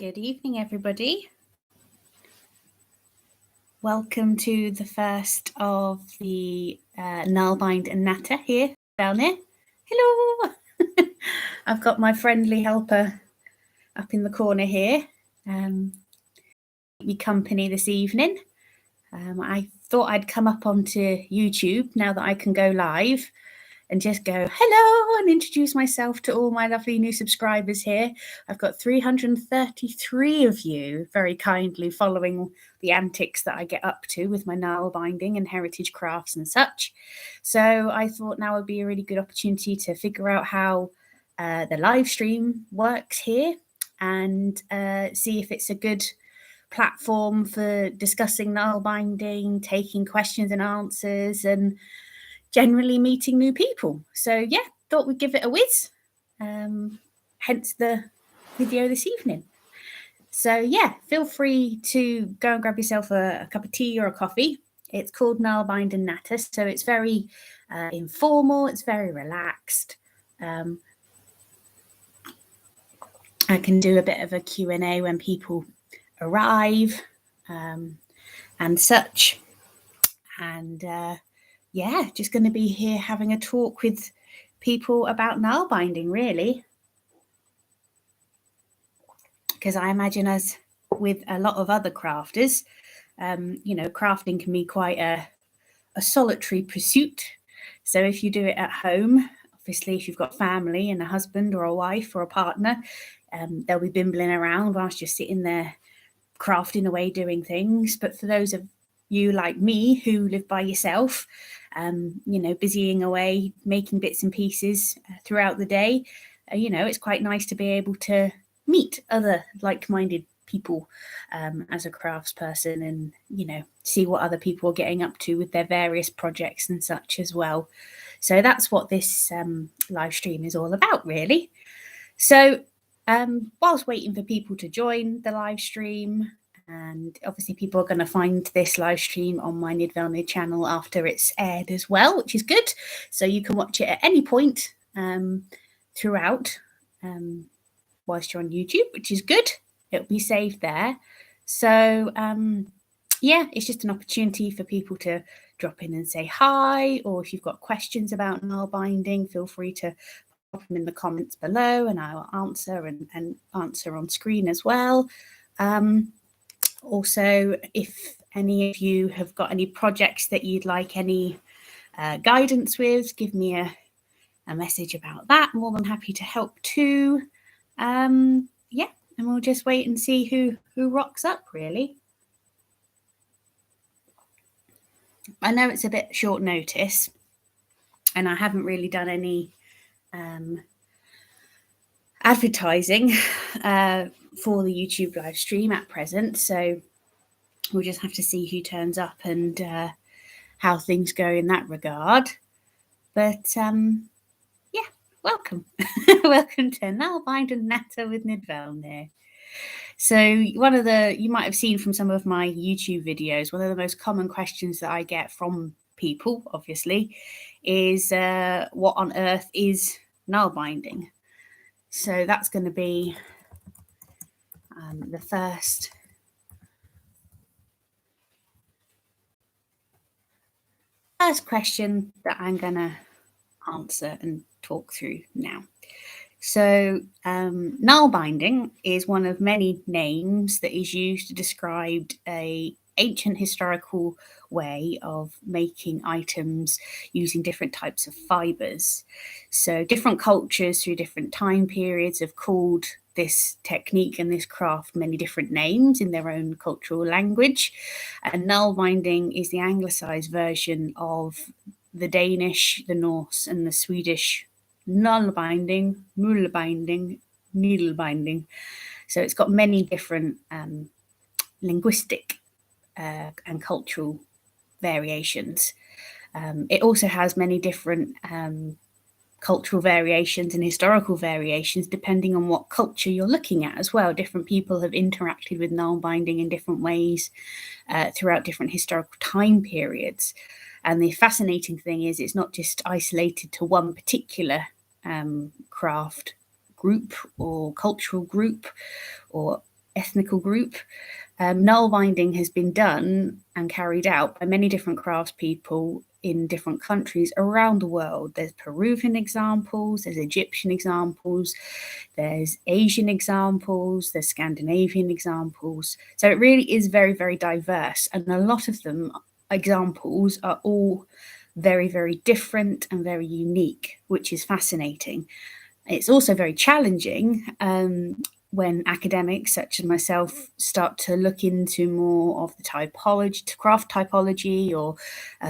Good evening, everybody. Welcome to the first of the Nalbind and Natter here down there. Hello! I've got my friendly helper up in the corner here. Me company this evening. I thought I'd come up onto YouTube now that I can go live and just go hello and introduce myself to all my lovely new subscribers here. I've got 333 of you very kindly following the antics that I get up to with my Nalbinding and heritage crafts and such. So I thought now would be a really good opportunity to figure out how the live stream works here and see if it's a good platform for discussing Nalbinding, taking questions and answers, and generally meeting new people. So yeah, thought we'd give it a whiz. Hence the video this evening. So yeah, feel free to go and grab yourself a cup of tea or a coffee. It's called Nalbind and Natter, so it's very informal, it's very relaxed. I can do a bit of a Q&A when people arrive and such. And yeah, just going to be here having a talk with people about Nalbinding, really. Because I imagine, as with a lot of other crafters, crafting can be quite a solitary pursuit. So if you do it at home, obviously if you've got family and a husband or a wife or a partner, they'll be bimbling around whilst you're sitting there crafting away doing things. But for those of you like me who live by yourself, busying away, making bits and pieces throughout the day, it's quite nice to be able to meet other like-minded people as a craftsperson and, see what other people are getting up to with their various projects and such as well. So that's what this live stream is all about, really. So whilst waiting for people to join the live stream, and obviously people are going to find this live stream on my Nidavellnir channel after it's aired as well, which is good. So you can watch it at any point throughout whilst you're on YouTube, which is good. It'll be saved there. So yeah, it's just an opportunity for people to drop in and say hi, or if you've got questions about Nalbinding, feel free to pop them in the comments below and I will answer and answer on screen as well. Also, if any of you have got any projects that you'd like any guidance with, give me a message about that. More than happy to help too. Yeah, and we'll just wait and see who rocks up, really. I know it's a bit short notice and I haven't really done any advertising for the YouTube live stream at present, so we'll just have to see who turns up and how things go in that regard. But yeah, welcome. Welcome to Nalbind and Natter with Nidavellnir. So you might have seen from some of my YouTube videos, one of the most common questions that I get from people, obviously, is what on earth is Nalbinding? So that's going to be the first question that I'm going to answer and talk through now. So Nalbinding is one of many names that is used to describe a ancient historical way of making items using different types of fibers. So different cultures through different time periods have called this technique and this craft many different names in their own cultural language. And Nalbinding is the anglicized version of the Danish, the Norse, and the Swedish Nalbinding, Nalbinding, needlebinding. So it's got many different linguistic and cultural variations. It also has many different cultural variations and historical variations depending on what culture you're looking at as well. Different people have interacted with Nalbinding in different ways throughout different historical time periods. And the fascinating thing is it's not just isolated to one particular craft group or cultural group or ethnical group. Nalbinding has been done and carried out by many different craftspeople in different countries around the world. There's Peruvian examples, there's Egyptian examples, there's Asian examples, there's Scandinavian examples. So it really is very, very diverse. And a lot of them, examples, are all very, very different and very unique, which is fascinating. It's also very challenging when academics such as myself start to look into more of the typology, craft typology, or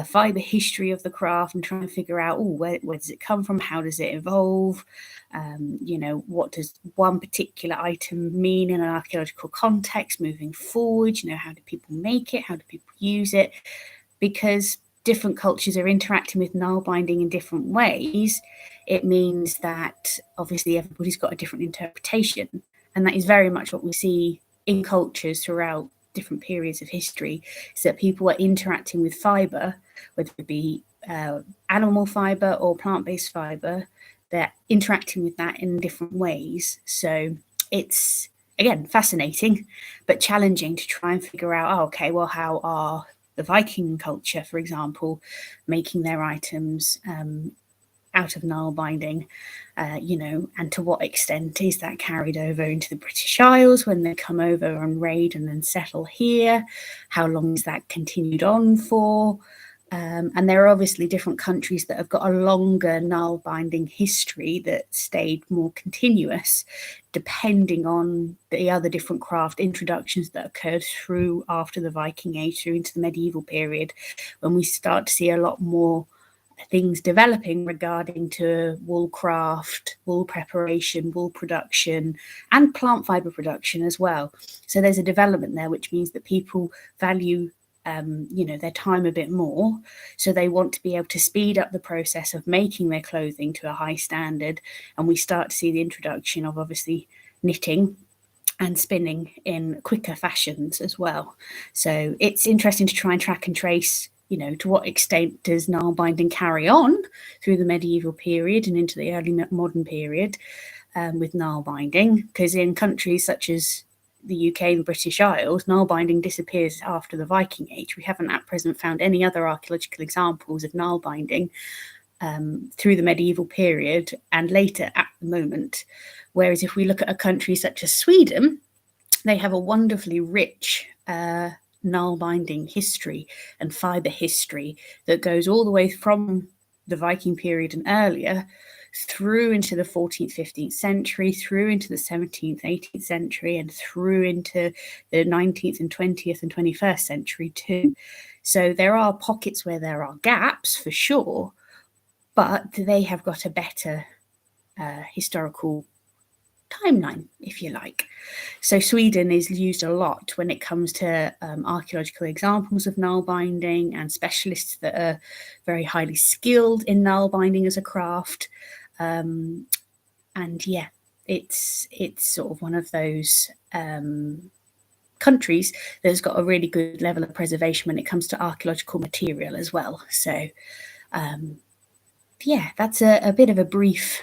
fiber history of the craft, and try and figure out, where does it come from? How does it evolve? What does one particular item mean in an archaeological context moving forward? How do people make it? How do people use it? Because different cultures are interacting with Nalbinding in different ways, it means that obviously everybody's got a different interpretation. And that is very much what we see in cultures throughout different periods of history, is that people are interacting with fiber, whether it be animal fiber or plant-based fiber. They're interacting with that in different ways. So it's, again, fascinating, but challenging to try and figure out, how are the Viking culture, for example, making their items out of Nalbinding, and to what extent is that carried over into the British Isles when they come over and raid and then settle here? How long is that continued on for? And there are obviously different countries that have got a longer Nalbinding history that stayed more continuous, depending on the other different craft introductions that occurred through after the Viking Age through into the medieval period, when we start to see a lot more things developing regarding to wool craft, wool preparation, wool production, and plant fiber production as well. So there's a development there, which means that people value their time a bit more. So they want to be able to speed up the process of making their clothing to a high standard. And we start to see the introduction of obviously knitting and spinning in quicker fashions as well. So it's interesting to try and track and trace, to what extent does Nalbinding carry on through the medieval period and into the early modern period with Nalbinding, because in countries such as the UK and the British Isles, Nalbinding disappears after the Viking Age. We haven't at present found any other archaeological examples of Nalbinding through the medieval period and later at the moment. Whereas if we look at a country such as Sweden, they have a wonderfully rich Nalbinding history and fiber history that goes all the way from the Viking period and earlier through into the 14th, 15th century, through into the 17th, 18th century, and through into the 19th and 20th and 21st century too. So there are pockets where there are gaps for sure, but they have got a better historical timeline, if you like. So Sweden is used a lot when it comes to archaeological examples of Nalbinding and specialists that are very highly skilled in Nalbinding as a craft. It's sort of one of those countries that's got a really good level of preservation when it comes to archaeological material as well. So that's a bit of a brief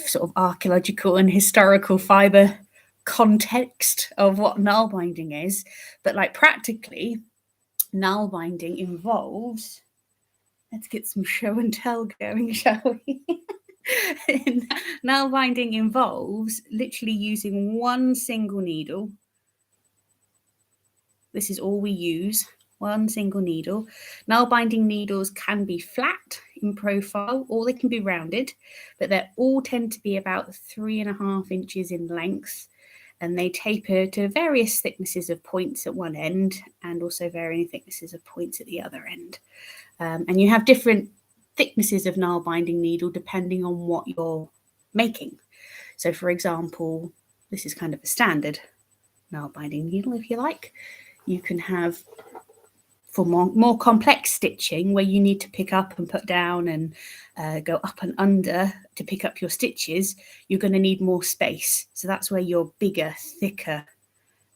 sort of archaeological and historical fiber context of what Nalbinding is. But practically, Nalbinding involves, let's get some show and tell going, shall we? Nalbinding involves literally using one single needle. This is all we use, one single needle. Nalbinding needles can be flat in profile or they can be rounded, but they all tend to be about 3.5 inches in length, and they taper to various thicknesses of points at one end and also varying thicknesses of points at the other end. And you have different thicknesses of Nalbinding needle depending on what you're making. So for example, this is kind of a standard Nalbinding needle, if you like. You can have, for more complex stitching, where you need to pick up and put down and go up and under to pick up your stitches, you're going to need more space. So that's where your bigger, thicker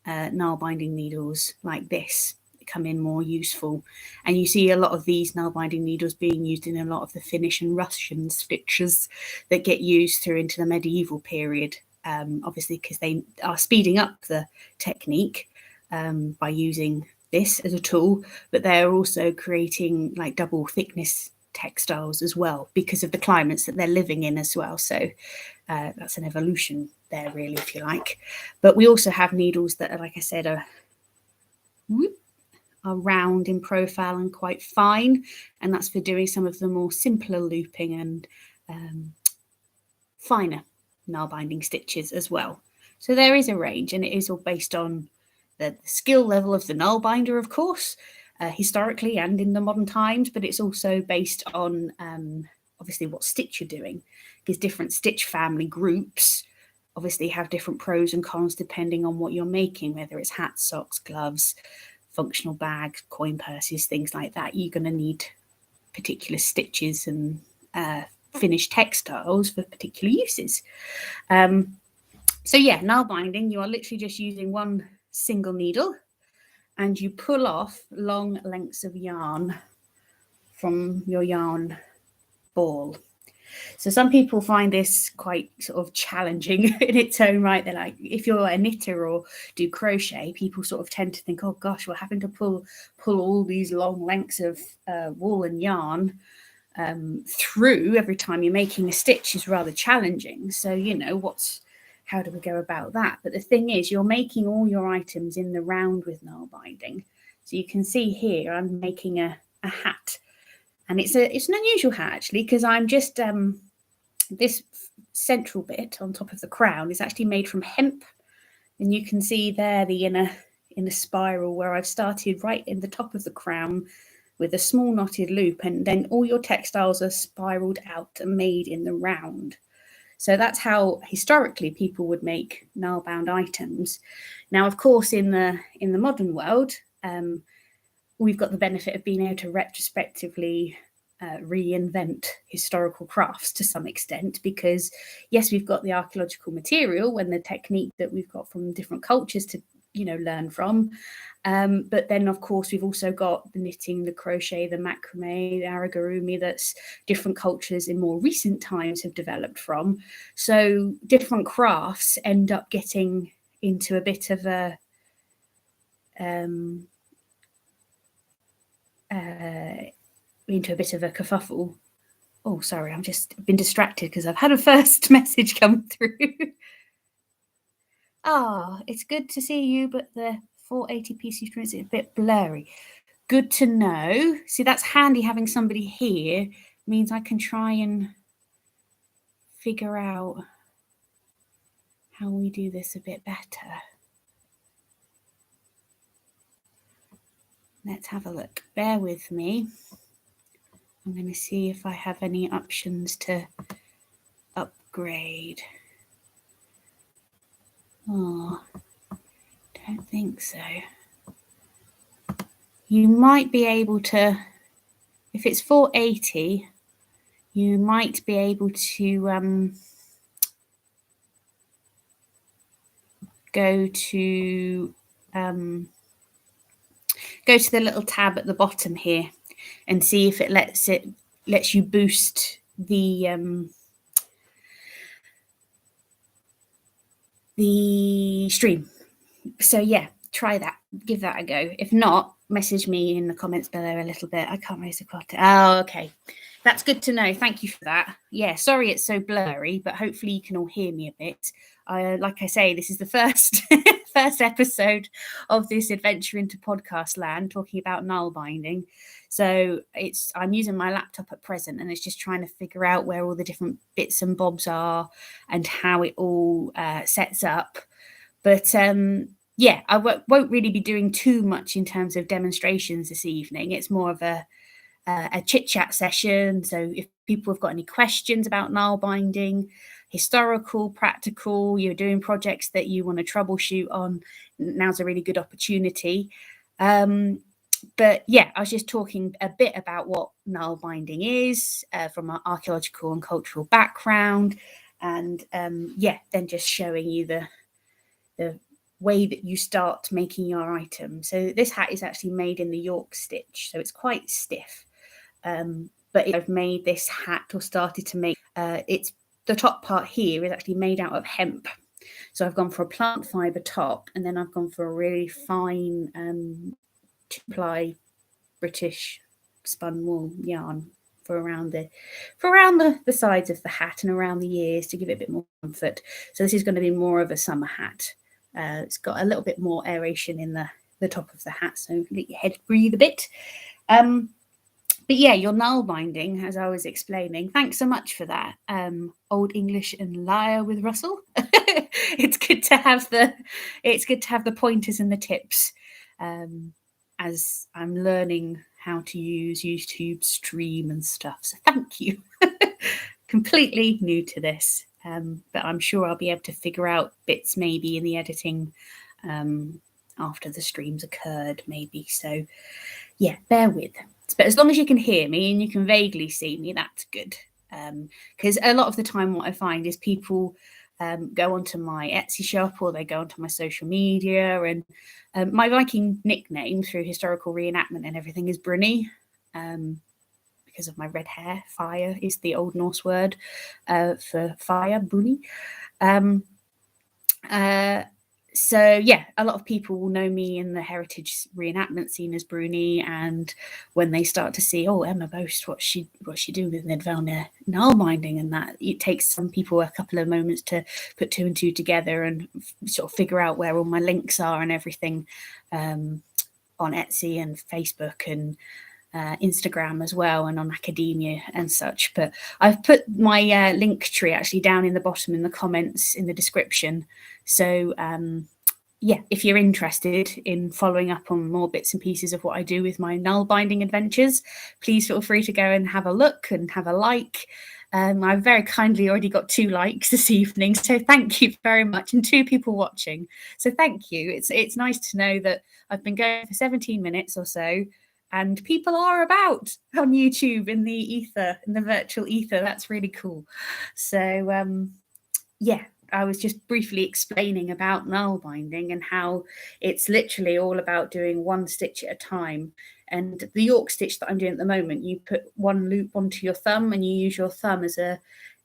Nalbinding needles like this come in more useful. And you see a lot of these Nalbinding needles being used in a lot of the Finnish and Russian stitches that get used through into the medieval period. obviously because they are speeding up the technique by using this as a tool, but they're also creating like double thickness textiles as well because of the climates that they're living in as well. So that's an evolution there, really, if you like. But we also have needles that are, like I said, are round in profile and quite fine, and that's for doing some of the more simpler looping and finer nail binding stitches as well. So there is a range, and it is all based on the skill level of the nail binder, of course, historically and in the modern times, but it's also based on obviously what stitch you're doing, because different stitch family groups obviously have different pros and cons depending on what you're making, whether it's hats, socks, gloves, functional bags, coin purses, things like that. You're going to need particular stitches and finished textiles for particular uses. So yeah, nail binding, you are literally just using one single needle and you pull off long lengths of yarn from your yarn ball. So some people find this quite sort of challenging in its own right. They're like, if you're a knitter or do crochet, people sort of tend to think, oh gosh, we're having to pull all these long lengths of wool and yarn through every time you're making a stitch is rather challenging. So, you know, how do we go about that? But the thing is, you're making all your items in the round with nail binding. So you can see here, I'm making a hat. And it's an unusual hat, actually, because I'm just, this central bit on top of the crown is actually made from hemp. And you can see there the inner spiral where I've started right in the top of the crown with a small knotted loop, and then all your textiles are spiraled out and made in the round. So that's how historically people would make nail-bound items. Now, of course, in the modern world, we've got the benefit of being able to retrospectively reinvent historical crafts to some extent, because yes, we've got the archaeological material and the technique that we've got from different cultures to learn from, but then of course we've also got the knitting, the crochet, the macrame, the amigurumi that's different cultures in more recent times have developed from. So different crafts end up getting into a bit of a kerfuffle. Oh, sorry, I've just been distracted because I've had a first message come through. It's good to see you, but the 480p screen is a bit blurry. Good to know. See, that's handy having somebody here. Means I can try and figure out how we do this a bit better. Let's have a look. Bear with me. I'm going to see if I have any options to upgrade. Oh, don't think so. You might be able to, if it's 480, you might be able to go to the little tab at the bottom here and see if it lets you boost the stream. So yeah, try that, give that a go. If not, message me in the comments below a little bit. I can't raise the quality. Oh, okay, that's good to know. Thank you for that. Yeah, sorry it's so blurry, but hopefully you can all hear me a bit. Like I say, this is the first episode of this adventure into podcast land, talking about nail binding. So I'm using my laptop at present, and it's just trying to figure out where all the different bits and bobs are and how it all sets up. But yeah, I won't really be doing too much in terms of demonstrations this evening. It's more of a chit-chat session. So if people have got any questions about nail binding, historical, practical, you're doing projects that you want to troubleshoot on, now's a really good opportunity. But yeah, I was just talking a bit about what nail binding is from an archaeological and cultural background, and yeah, then just showing you the way that you start making your item. So this hat is actually made in the York stitch, so it's quite stiff. But I've made this hat, or started to make, it's the top part here is actually made out of hemp. So I've gone for a plant fibre top, and then I've gone for a really fine 2-ply British spun wool yarn for around the sides of the hat and around the ears to give it a bit more comfort. So this is going to be more of a summer hat. It's got a little bit more aeration in the top of the hat, so let your head breathe a bit. But yeah, your null binding, as I was explaining, thanks so much for that. Old English and liar with Russell. It's good to have the pointers and the tips as I'm learning how to use YouTube Stream and stuff. So thank you. Completely new to this, but I'm sure I'll be able to figure out bits maybe in the editing after the streams occurred, maybe. So yeah, bear with. But as long as you can hear me and you can vaguely see me, that's good. Because a lot of the time what I find is people go onto my Etsy shop or they go onto my social media, and my Viking nickname through historical reenactment and everything is Bruni, because of my red hair. Fire is the Old Norse word for fire, Bruni. So yeah, a lot of people will know me in the heritage reenactment scene as Bruni, and when they start to see, oh, Emma Boast, what's she doing with Nidavellnir Nalbinding, and that, it takes some people a couple of moments to put 2 and 2 together and sort of figure out where all my links are and everything on Etsy and Facebook and Instagram as well, and on academia and such. But I've put my Linktree actually down in the bottom in the comments in the description. So yeah, if you're interested in following up on more bits and pieces of what I do with my null binding adventures, please feel free to go and have a look and have a like. I've very kindly already got 2 likes this evening, so thank you very much, and 2 people watching. So thank you. It's nice to know that I've been going for 17 minutes or so, and people are about on YouTube in the ether, in the virtual ether. That's really cool. So yeah, I was just briefly explaining about null binding and how it's literally all about doing 1 stitch at a time. And the York stitch that I'm doing at the moment, you put 1 loop onto your thumb and you use your thumb as a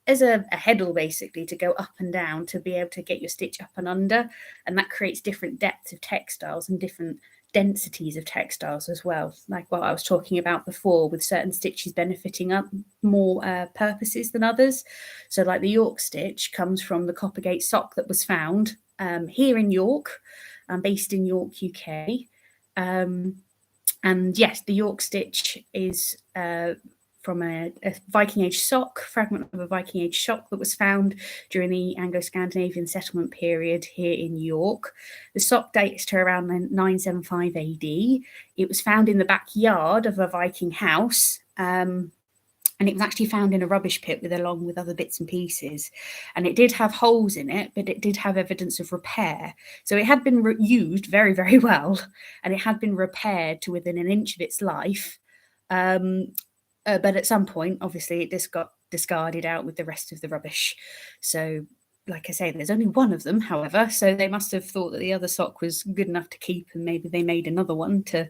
heddle basically to go up and down to be able to get your stitch up and under, and that creates different depths of textiles and different densities of textiles as well, like what I was talking about before, with certain stitches benefiting up more purposes than others. So like the York stitch comes from the Coppergate sock that was found here in York. I'm based in York, UK, and yes, the York stitch is from a Viking Age sock, fragment of a Viking Age sock that was found during the Anglo-Scandinavian settlement period here in York. The sock dates to around 975 AD. It was found in the backyard of a Viking house, and it was actually found in a rubbish pit along with other bits and pieces. And it did have holes in it, but it did have evidence of repair. So it had been used very, very well, and it had been repaired to within 1 inch of its life. But at some point, obviously, it just got discarded out with the rest of the rubbish. So, like I say, there's only 1 of them, however, so they must have thought that the other sock was good enough to keep, and maybe they made another one to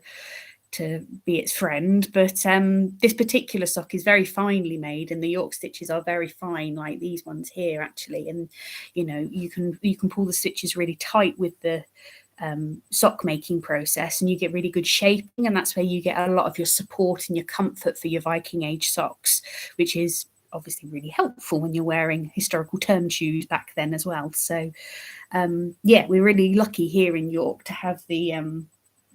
be its friend. But this particular sock is very finely made, and the York stitches are very fine, like these ones here, actually. And you know, you can pull the stitches really tight with the sock making process, and you get really good shaping, and that's where you get a lot of your support and your comfort for your Viking Age socks, which is obviously really helpful when you're wearing historical turn shoes back then as well. So yeah, we're really lucky here in York to have the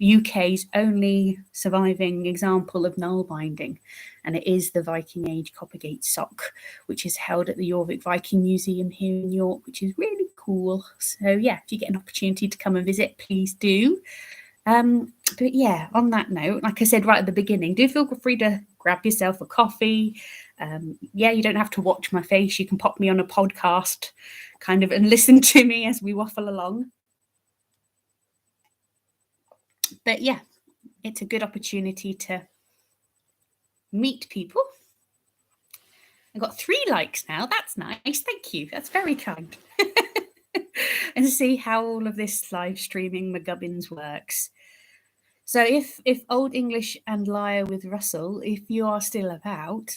UK's only surviving example of null binding, and it is the Viking Age Coppergate sock, which is held at the Jorvik Viking Museum here in York, which is really cool. So yeah, if you get an opportunity to come and visit, please do. But yeah, on that note, like I said right at the beginning, do feel free to grab yourself a coffee. Yeah, you don't have to watch my face. You can pop me on a podcast kind of and listen to me as we waffle along. But yeah, it's a good opportunity to meet people. I've got 3 likes now. That's nice. Thank you. That's very kind. And see how all of this live streaming McGubbins works. So if Old English and Liar with Russell, if you are still about,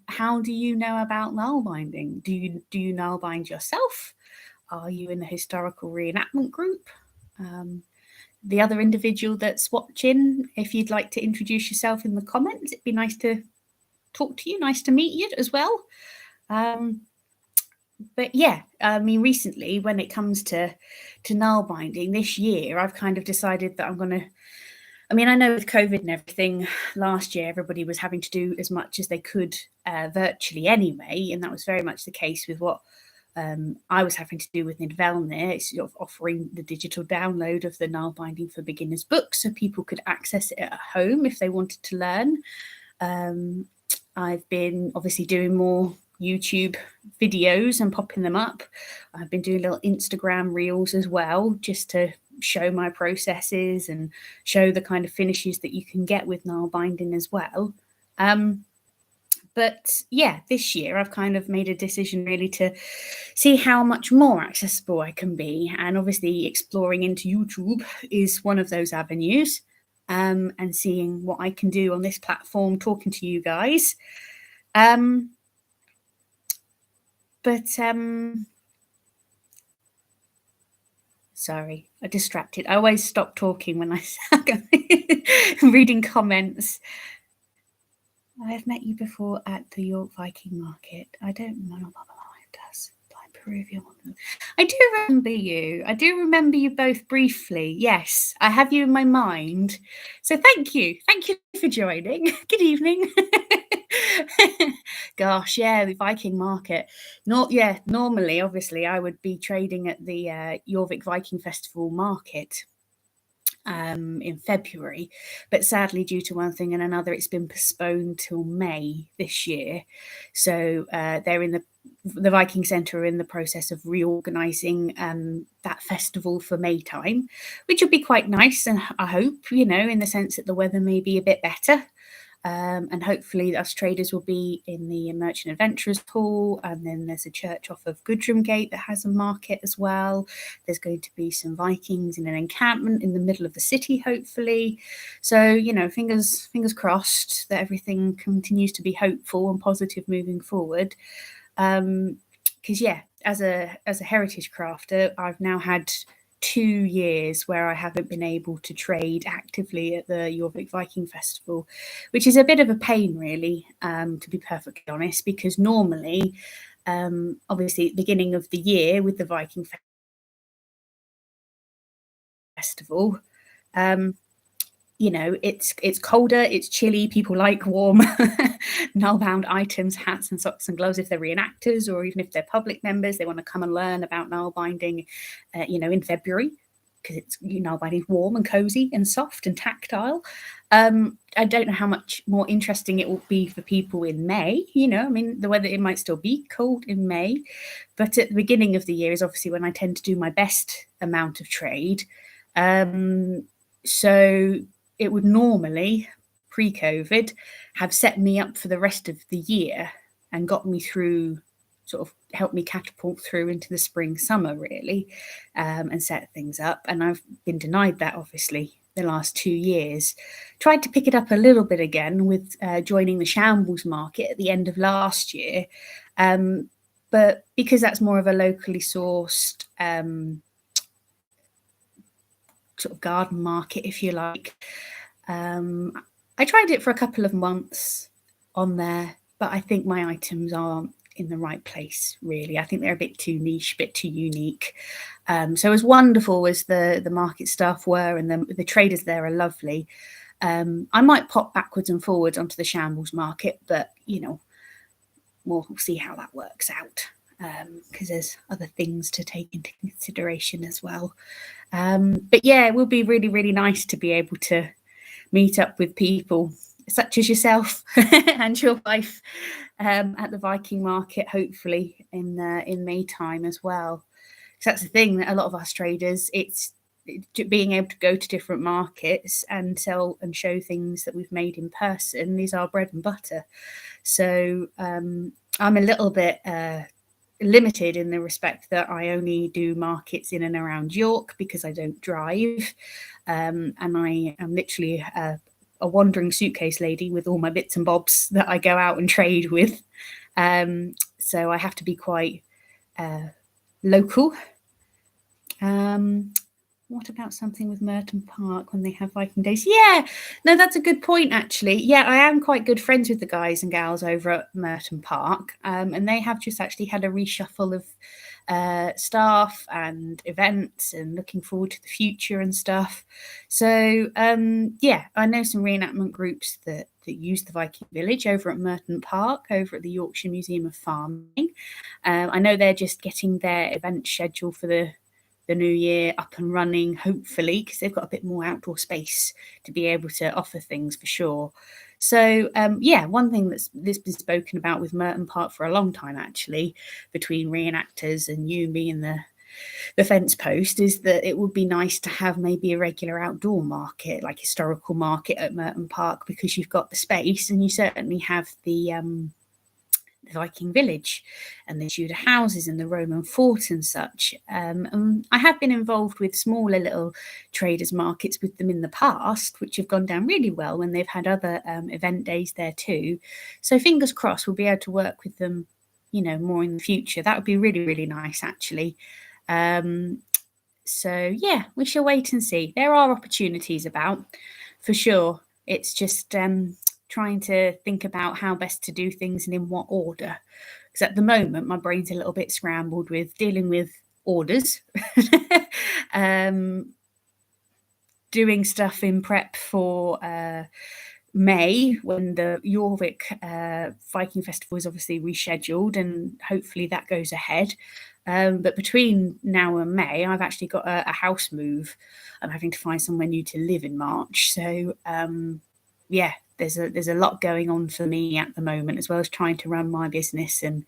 how do you know about null binding? Do you null bind yourself? are you in the historical reenactment group? The other individual that's watching, if you'd like to introduce yourself in the comments, it'd be nice to talk to you, nice to meet you as well. But yeah, I mean, recently when it comes to Nalbinding this year, I've kind of decided that I'm going to, I mean, I know with COVID and everything, last year everybody was having to do as much as they could virtually anyway, and that was very much the case with what I was having to do with Nidavellnir. It's sort of offering the digital download of the Nalbinding for Beginners book so people could access it at home if they wanted to learn. I've been obviously doing more YouTube videos and popping them up. I've been doing little Instagram reels as well, just to show my processes and show the kind of finishes that you can get with Nalbinding as well. But yeah, this year I've kind of made a decision really to see how much more accessible I can be. And obviously exploring into YouTube is one of those avenues, and seeing what I can do on this platform, talking to you guys. Sorry, I distracted. I always stop talking when I'm reading comments. I have met you before at the York Viking Market. I don't know what it does. Peruvian. I do remember you. I do remember you both briefly. Yes, I have you in my mind. So thank you. Thank you for joining. Good evening. Gosh, yeah, the Viking Market. Normally, obviously, I would be trading at the Jorvik Viking Festival Market in February, but sadly due to one thing and another it's been postponed till May this year. So they're in the Viking Centre are in the process of reorganising that festival for May time, which will be quite nice, and I hope, in the sense that the weather may be a bit better. And hopefully us traders will be in the Merchant Adventurers Hall, and then there's a church off of Gudrum Gate that has a market as well. There's going to be some Vikings in an encampment in the middle of the city, hopefully. So, fingers crossed that everything continues to be hopeful and positive moving forward. Because as a heritage crafter, I've now had 2 years where I haven't been able to trade actively at the Jorvik Viking Festival, which is a bit of a pain, really, to be perfectly honest, because normally, obviously, at the beginning of the year with the Viking Festival, it's colder, it's chilly, people like warm Null-bound items, hats and socks and gloves if they're reenactors, or even if they're public members, they want to come and learn about Null-binding, in February, because it's Null-binding warm and cozy and soft and tactile. I don't know how much more interesting it will be for people in May. The weather, it might still be cold in May, but at the beginning of the year is obviously when I tend to do my best amount of trade. So it would normally, pre-COVID, have set me up for the rest of the year and got me through, sort of helped me catapult through into the spring, summer, really, and set things up. And I've been denied that, obviously, the last 2 years. Tried to pick it up a little bit again with joining the Shambles Market at the end of last year. But because that's more of a locally sourced sort of garden market, if you like, I tried it for a couple of months on there, but I think my items aren't in the right place, really. I think they're a bit too niche, a bit too unique. So as wonderful as the market staff were, and the traders there are lovely, I might pop backwards and forwards onto the Shambles Market, but we'll see how that works out, because there's other things to take into consideration as well. But yeah, it will be really, really nice to be able to meet up with people such as yourself and your wife at the Viking Market, hopefully in May time as well. So that's the thing, that a lot of us traders, it's being able to go to different markets and sell and show things that we've made in person is our bread and butter. So I'm a little bit limited in the respect that I only do markets in and around York because I don't drive, and I am literally a wandering suitcase lady with all my bits and bobs that I go out and trade with. So I have to be quite local What about something with Merton Park when they have Viking days? Yeah, no, that's a good point, actually. Yeah, I am quite good friends with the guys and gals over at Merton Park, and they have just actually had a reshuffle of staff and events and looking forward to the future and stuff. So, yeah, I know some reenactment groups that use the Viking Village over at Merton Park, over at the Yorkshire Museum of Farming. I know they're just getting their event schedule for the new year up and running, hopefully, because they've got a bit more outdoor space to be able to offer things for sure. So, yeah, one thing that's been spoken about with Merton Park for a long time, actually, between reenactors and you, me, and the fence post, is that it would be nice to have maybe a regular outdoor market, like historical market at Merton Park, because you've got the space and you certainly have the Viking village and the Tudor houses and the Roman fort and such. And I have been involved with smaller little traders markets with them in the past, which have gone down really well when they've had other event days there too. So fingers crossed we'll be able to work with them, you know, more in the future. That would be really, really nice, actually. So yeah, we shall wait and see. There are opportunities about, for sure. It's just trying to think about how best to do things and in what order. Because at the moment, my brain's a little bit scrambled with dealing with orders, doing stuff in prep for May, when the Jorvik Viking Festival is obviously rescheduled, and hopefully that goes ahead. But between now and May, I've actually got a house move. I'm having to find somewhere new to live in March. So yeah, there's a lot going on for me at the moment, as well as trying to run my business and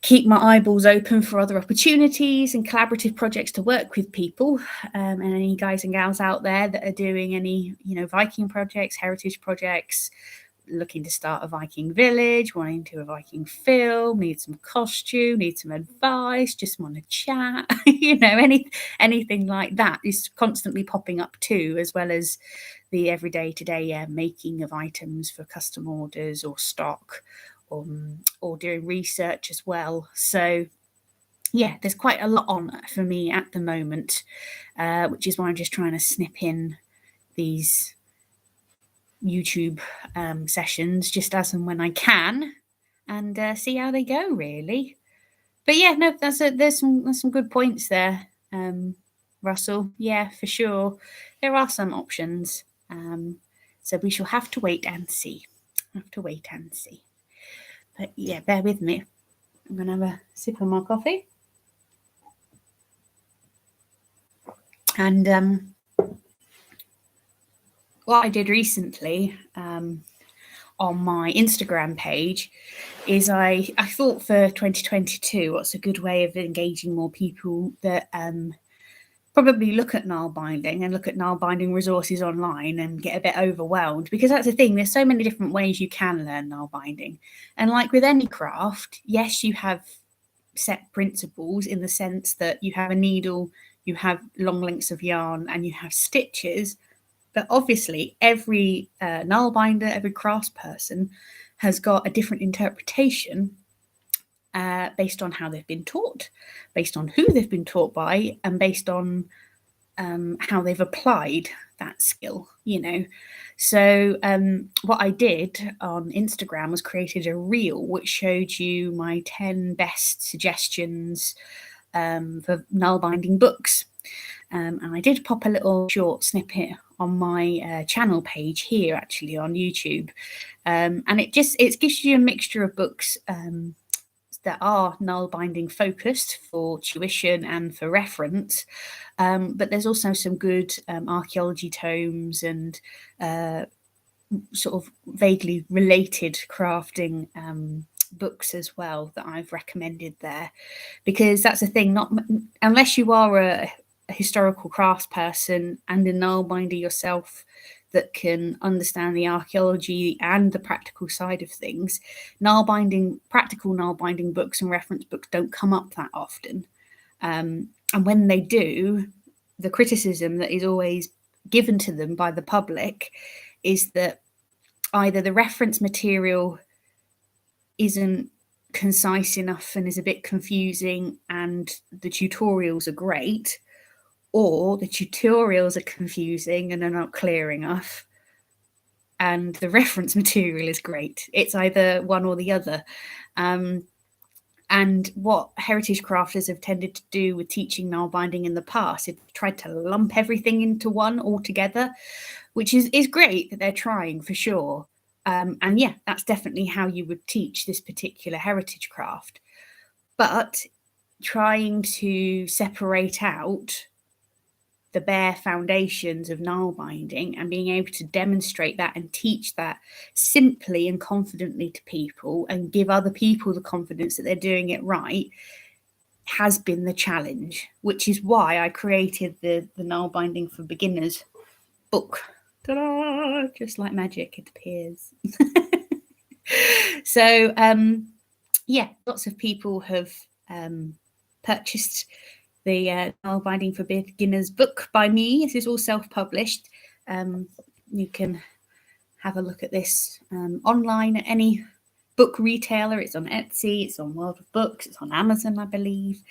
keep my eyeballs open for other opportunities and collaborative projects to work with people. And any guys and gals out there that are doing any, you know, Viking projects, heritage projects, looking to start a Viking village, wanting to do a Viking film, need some costume, need some advice, just want to chat, you know, anything like that is constantly popping up too, as well as the everyday today making of items for custom orders or stock, or doing research as well. So yeah, there's quite a lot on for me at the moment, which is why I'm just trying to snip in these YouTube sessions just as and when I can, and see how they go, really. But yeah, no, there's some good points there, Russell. Yeah, for sure, there are some options. So we shall have to wait and see. But yeah, bear with me. I'm gonna have a sip of my coffee, and what I did recently on my Instagram page is I thought for 2022, what's a good way of engaging more people that probably look at Nalbinding and look at Nalbinding resources online and get a bit overwhelmed, because that's the thing, there's so many different ways you can learn Nalbinding. And like with any craft, yes, you have set principles in the sense that you have a needle, you have long lengths of yarn, and you have stitches. But obviously, every Nalbinder, every craftsperson has got a different interpretation based on how they've been taught, based on who they've been taught by, and based on how they've applied that skill, you know. So what I did on Instagram was created a reel which showed you my 10 best suggestions for Nalbinding books. And I did pop a little short snippet on my channel page here, actually, on YouTube. And it gives you a mixture of books that are Nalbinding focused for tuition and for reference. But there's also some good archaeology tomes and sort of vaguely related crafting books as well that I've recommended there, because that's the thing, not unless you are a historical craftsperson and a Nalbinder yourself that can understand the archaeology and the practical side of things, practical Nalbinding books and reference books don't come up that often. And when they do, the criticism that is always given to them by the public is that either the reference material isn't concise enough and is a bit confusing and the tutorials are great, or the tutorials are confusing and are not clear enough and the reference material is great. It's either one or the other. And what heritage crafters have tended to do with teaching Nalbinding in the past is tried to lump everything into one altogether, which is great that they're trying for sure. And yeah, that's definitely how you would teach this particular heritage craft. But trying to separate out the bare foundations of Nalbinding and being able to demonstrate that and teach that simply and confidently to people and give other people the confidence that they're doing it right has been the challenge, which is why I created the Nalbinding for Beginners book. Ta-da! Just like magic, it appears. So, yeah, lots of people have purchased the Nalbinding for Beginners book by me. This is all self-published. You can have a look at this online at any book retailer. It's on Etsy, it's on World of Books, it's on Amazon, I believe.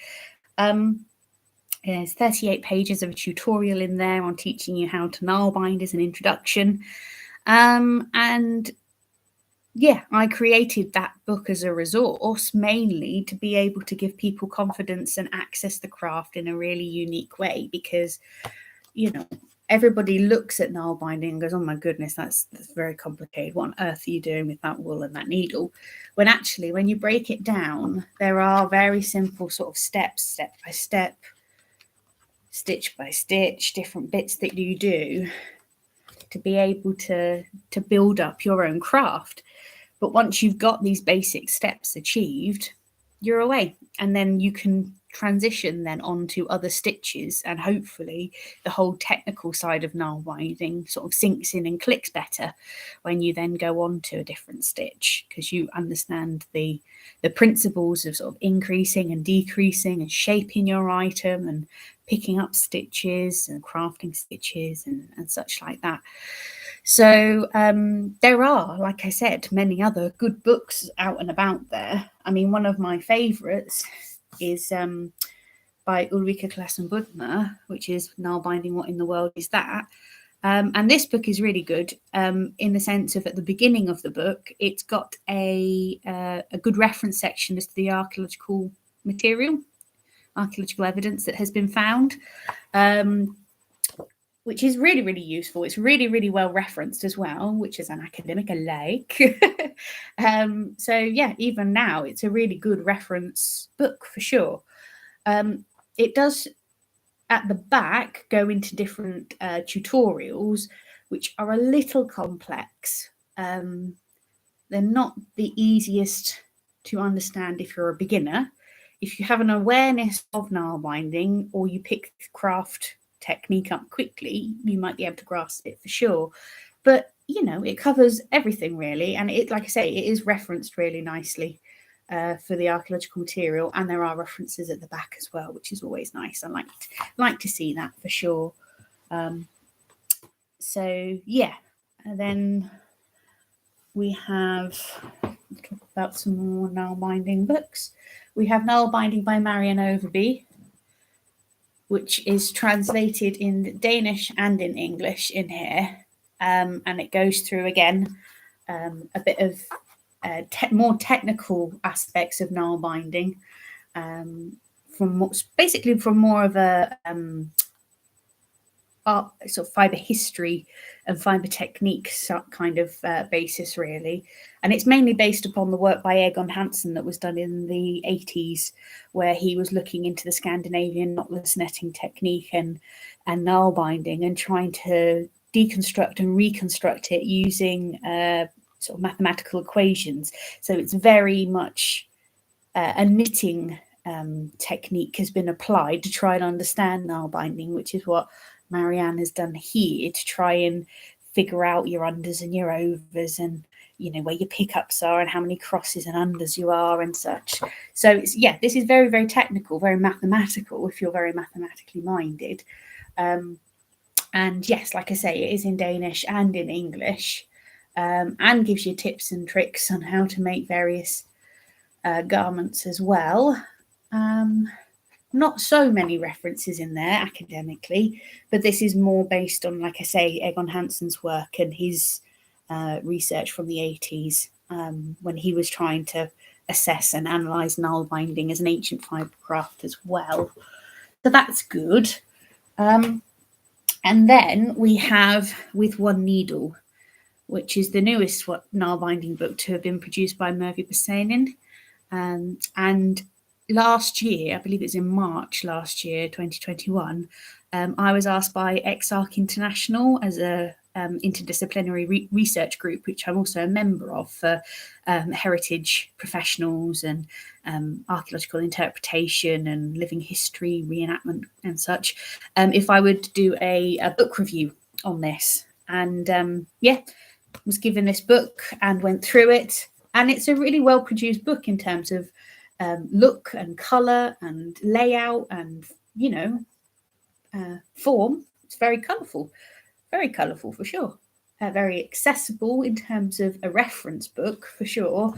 There's 38 pages of a tutorial in there on teaching you how to Nalbind as an introduction. And yeah, I created that book as a resource mainly to be able to give people confidence and access the craft in a really unique way, because, you know, everybody looks at Nalbinding and goes, oh my goodness, that's very complicated. What on earth are you doing with that wool and that needle? When actually, when you break it down, there are very simple sort of steps, step by step, stitch by stitch, different bits that you do to be able to build up your own craft. But once you've got these basic steps achieved, you're away. And then you can transition then onto other stitches, and hopefully the whole technical side of Nalbinding sort of sinks in and clicks better when you then go on to a different stitch, because you understand the principles of sort of increasing and decreasing and shaping your item and picking up stitches and crafting stitches and such like that. So there are, like I said, many other good books out and about there. I mean, one of my favourites is by Ulrike Klassenbundner, which is Nalbinding, What in the World Is That? And this book is really good in the sense of, at the beginning of the book, it's got a good reference section as to the archaeological material, archaeological evidence that has been found, which is really, really useful. It's really, really well referenced as well, which is an academic alike. So yeah, even now, it's a really good reference book for sure. It does, at the back, go into different tutorials, which are a little complex. They're not the easiest to understand if you're a beginner. If you have an awareness of Nalbinding, or you pick the craft technique up quickly, you might be able to grasp it for sure. But, you know, it covers everything really. And it, like I say, it is referenced really nicely for the archaeological material. And there are references at the back as well, which is always nice. I like to see that for sure. So, yeah. And then we have, talk about some more Nalbinding books. We have Nalbinding by Marianne Overby, which is translated in Danish and in English in here. And it goes through, again, a bit of more technical aspects of Nalbinding, basically from more of a art, sort of fibre history and fibre technique kind of basis, really. And it's mainly based upon the work by Egon Hansen that was done in the 80s, where he was looking into the Scandinavian knotless netting technique and Nalbinding, and trying to deconstruct and reconstruct it using sort of mathematical equations. So it's very much a knitting technique has been applied to try and understand Nalbinding, which is what Marianne has done here, to try and figure out your unders and your overs, and, you know, where your pickups are and how many crosses and unders you are and such. So it's, yeah, this is very, very technical, very mathematical if you're very mathematically minded. And yes, like I say, it is in Danish and in English, and gives you tips and tricks on how to make various garments as well. Not so many references in there academically, but this is more based on, like I say, Egon Hansen's work and his research from the 80s when he was trying to assess and analyse Nalbinding as an ancient fibre craft as well. So that's good. And then we have With One Needle, which is the newest Nalbinding book to have been produced by Mervi Basanin. And last year, I believe it's in March last year, 2021, I was asked by EXARC International as a interdisciplinary research group, which I'm also a member of, for heritage professionals and archaeological interpretation and living history, reenactment and such, if I would do a book review on this. And was given this book and went through it. And it's a really well-produced book in terms of look and colour and layout and, form. It's very colourful for sure. Very accessible in terms of a reference book for sure.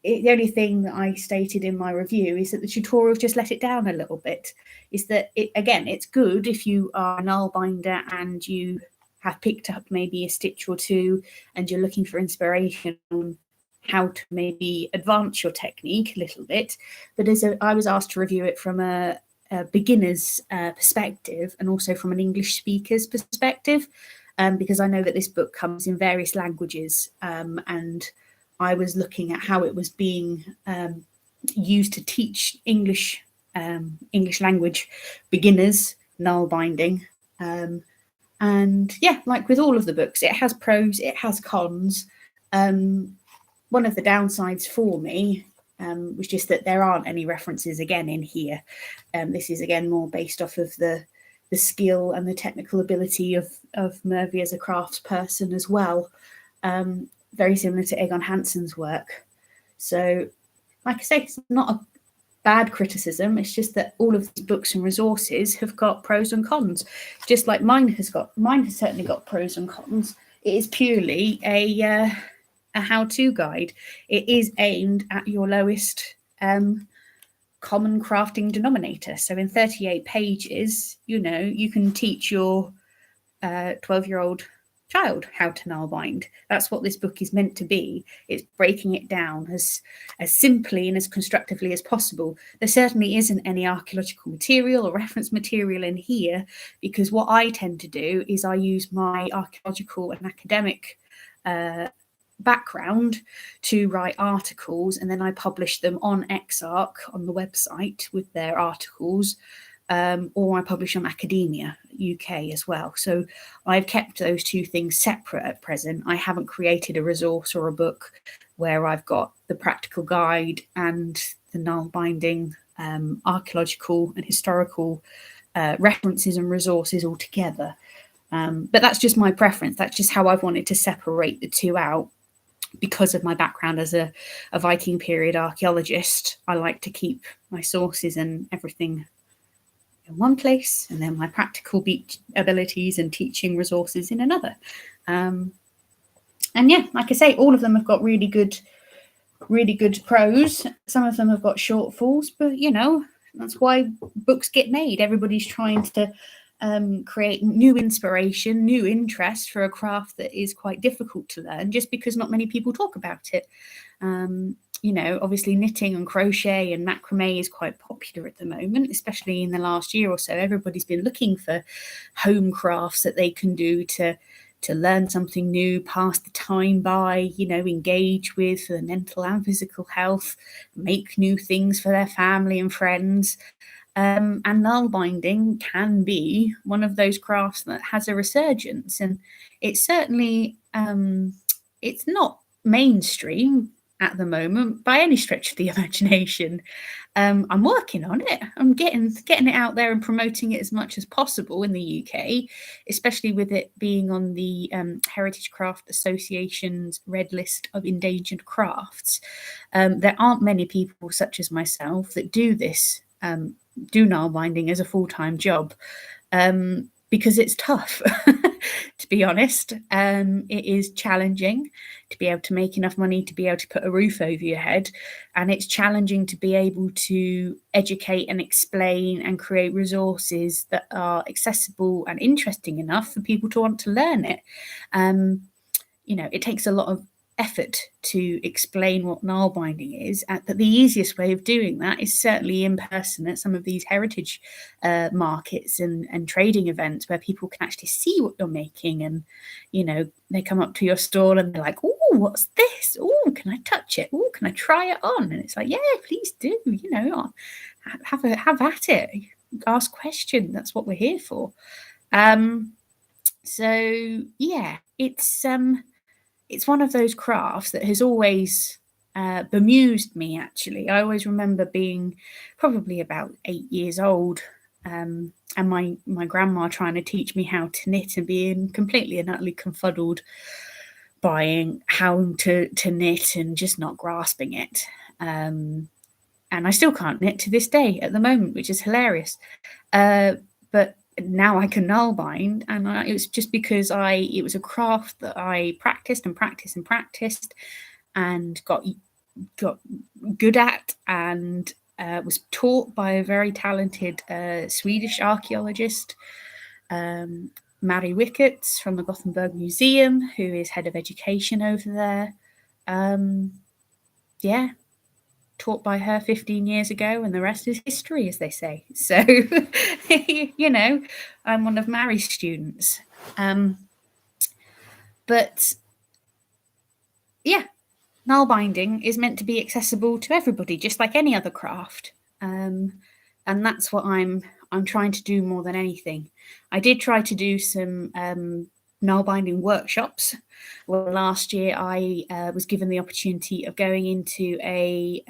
The only thing that I stated in my review is that the tutorial just let it down a little bit. Is that, it's good if you are a Nalbinder and you have picked up maybe a stitch or two and you're looking for inspiration on how to maybe advance your technique a little bit. But I was asked to review it from a beginner's perspective and also from an English speaker's perspective, because I know that this book comes in various languages, and I was looking at how it was being used to teach English language beginners Nalbinding. And yeah, like with all of the books, it has pros, it has cons. One of the downsides for me was just that there aren't any references again in here. This is again more based off of the skill and the technical ability of Mervi as a craftsperson as well. Very similar to Egon Hansen's work. So, like I say, it's not a bad criticism. It's just that all of these books and resources have got pros and cons, just like mine has certainly got pros and cons. It is purely a how-to guide. It is aimed at your lowest common crafting denominator. So in 38 pages, you can teach your 12-year-old child how to Nalbind. That's what this book is meant to be. It's breaking it down as simply and as constructively as possible. There certainly isn't any archaeological material or reference material in here, because what I tend to do is I use my archaeological and academic background to write articles, and then I publish them on EXARC on the website with their articles, or I publish on Academia UK as well. So I've kept those two things separate at present. I haven't created a resource or a book where I've got the practical guide and the Nalbinding archaeological and historical references and resources all together. But that's just my preference. That's just how I've wanted to separate the two out. Because of my background as a Viking period archaeologist, I like to keep my sources and everything in one place, and then my practical abilities and teaching resources in another. And yeah, like I say, all of them have got really good pros. Some of them have got shortfalls, but that's why books get made. Everybody's trying to create new inspiration, new interest for a craft that is quite difficult to learn, just because not many people talk about it. Obviously knitting and crochet and macrame is quite popular at the moment, especially in the last year or so. Everybody's been looking for home crafts that they can do to learn something new, pass the time by, engage with their mental and physical health, make new things for their family and friends. And Nalbinding can be one of those crafts that has a resurgence, and it's certainly it's not mainstream at the moment by any stretch of the imagination. I'm working on it. I'm getting it out there and promoting it as much as possible in the UK, especially with it being on the Heritage Craft Association's red list of endangered crafts. There aren't many people such as myself that do this. Do Nalbinding as a full-time job. because it's tough, to be honest. It is challenging to be able to make enough money to be able to put a roof over your head. And it's challenging to be able to educate and explain and create resources that are accessible and interesting enough for people to want to learn it. It takes a lot of effort to explain what Nalbinding is, but the easiest way of doing that is certainly in person at some of these heritage markets and trading events where people can actually see what you're making, and they come up to your stall and they're like, "Oh, what's this? Oh, can I touch it? Oh, can I try it on?" And it's like, "Yeah, please do. Have at it. Ask questions. That's what we're here for." So yeah, it's one of those crafts that has always bemused me, actually. I always remember being probably about 8 years old, and my grandma trying to teach me how to knit and being completely and utterly confuddled by how to knit and just not grasping it. And I still can't knit to this day at the moment, which is hilarious. But now I can Nalbind, and it was just because it was a craft that I practiced and practiced and practiced and got good at, and was taught by a very talented Swedish archaeologist, Mary Wickets from the Gothenburg Museum, who is head of education over there. Taught by her 15 years ago, and the rest is history, as they say. So, I'm one of Mary's students. But yeah, Nalbinding is meant to be accessible to everybody, just like any other craft. And that's what I'm trying to do more than anything. I did try to do some Nalbinding workshops. Well, last year I was given the opportunity of going into a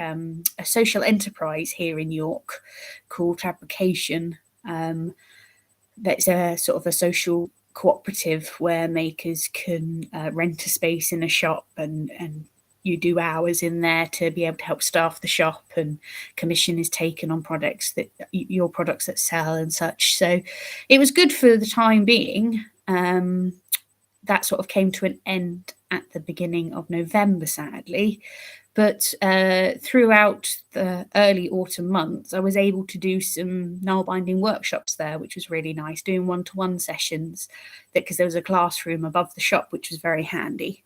social enterprise here in York called Fabrication. That's a sort of a social cooperative where makers can rent a space in a shop, and you do hours in there to be able to help staff the shop, and commission is taken on your products that sell and such. So it was good for the time being. That sort of came to an end at the beginning of November, sadly. But throughout the early autumn months, I was able to do some Nalbinding workshops there, which was really nice, doing one-to-one sessions, because there was a classroom above the shop, which was very handy.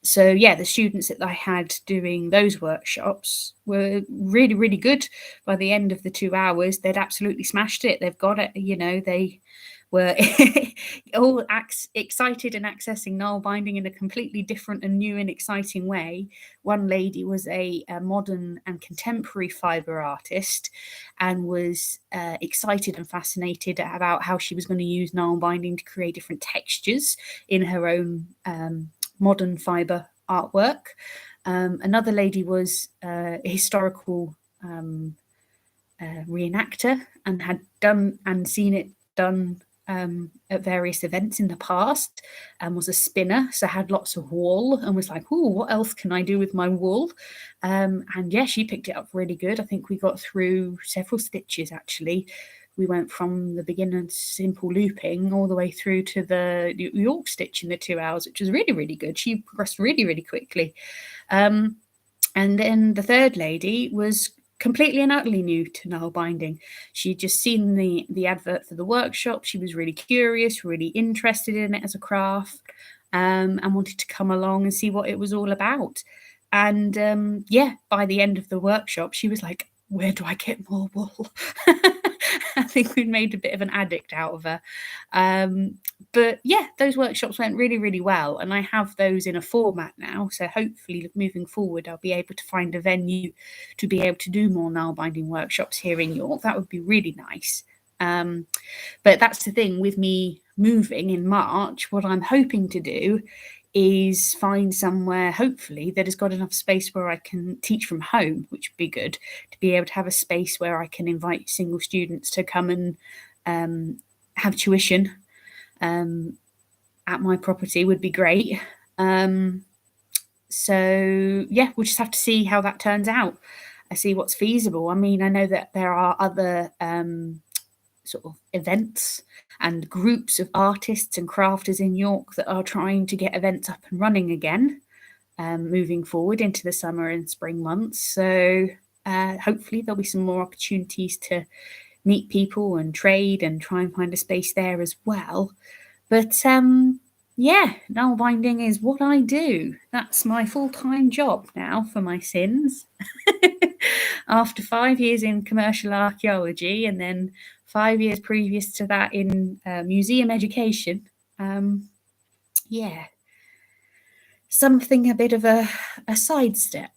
So yeah, the students that I had doing those workshops were really, really good. By the end of the 2 hours, they'd absolutely smashed it. They've got it, they were all excited and accessing Nalbinding in a completely different and new and exciting way. One lady was a modern and contemporary fibre artist, and was excited and fascinated about how she was going to use Nalbinding to create different textures in her own modern fibre artwork. Another lady was a historical reenactor, and had done and seen it done at various events in the past, and was a spinner, so had lots of wool, and was like, "Oh, what else can I do with my wool?" And yeah, she picked it up really good. I think we got through several stitches, actually. We went from the beginner simple looping all the way through to the York stitch in the 2 hours, which was really, really good. She progressed really, really quickly. And then the third lady was completely and utterly new to Nalbinding. She'd just seen the advert for the workshop. She was really curious, really interested in it as a craft, and wanted to come along and see what it was all about. And yeah, by the end of the workshop, she was like, "Where do I get more wool?" I think we'd made a bit of an addict out of her. But yeah, those workshops went really, really well, and I have those in a format now. So hopefully moving forward, I'll be able to find a venue to be able to do more Nalbinding workshops here in York. That would be really nice. But that's the thing with me moving in March. What I'm hoping to do is find somewhere, hopefully, that has got enough space where I can teach from home, which would be good, to be able to have a space where I can invite single students to come and have tuition at my property would be great. So yeah, we'll just have to see how that turns out. I see what's feasible. I mean, I know that there are other sort of events and groups of artists and crafters in York that are trying to get events up and running again, moving forward into the summer and spring months. So hopefully there'll be some more opportunities to meet people and trade and try and find a space there as well. But yeah, Nalbinding is what I do. That's my full-time job now for my sins. After 5 years in commercial archaeology and then 5 years previous to that in museum education. Yeah, something a bit of a sidestep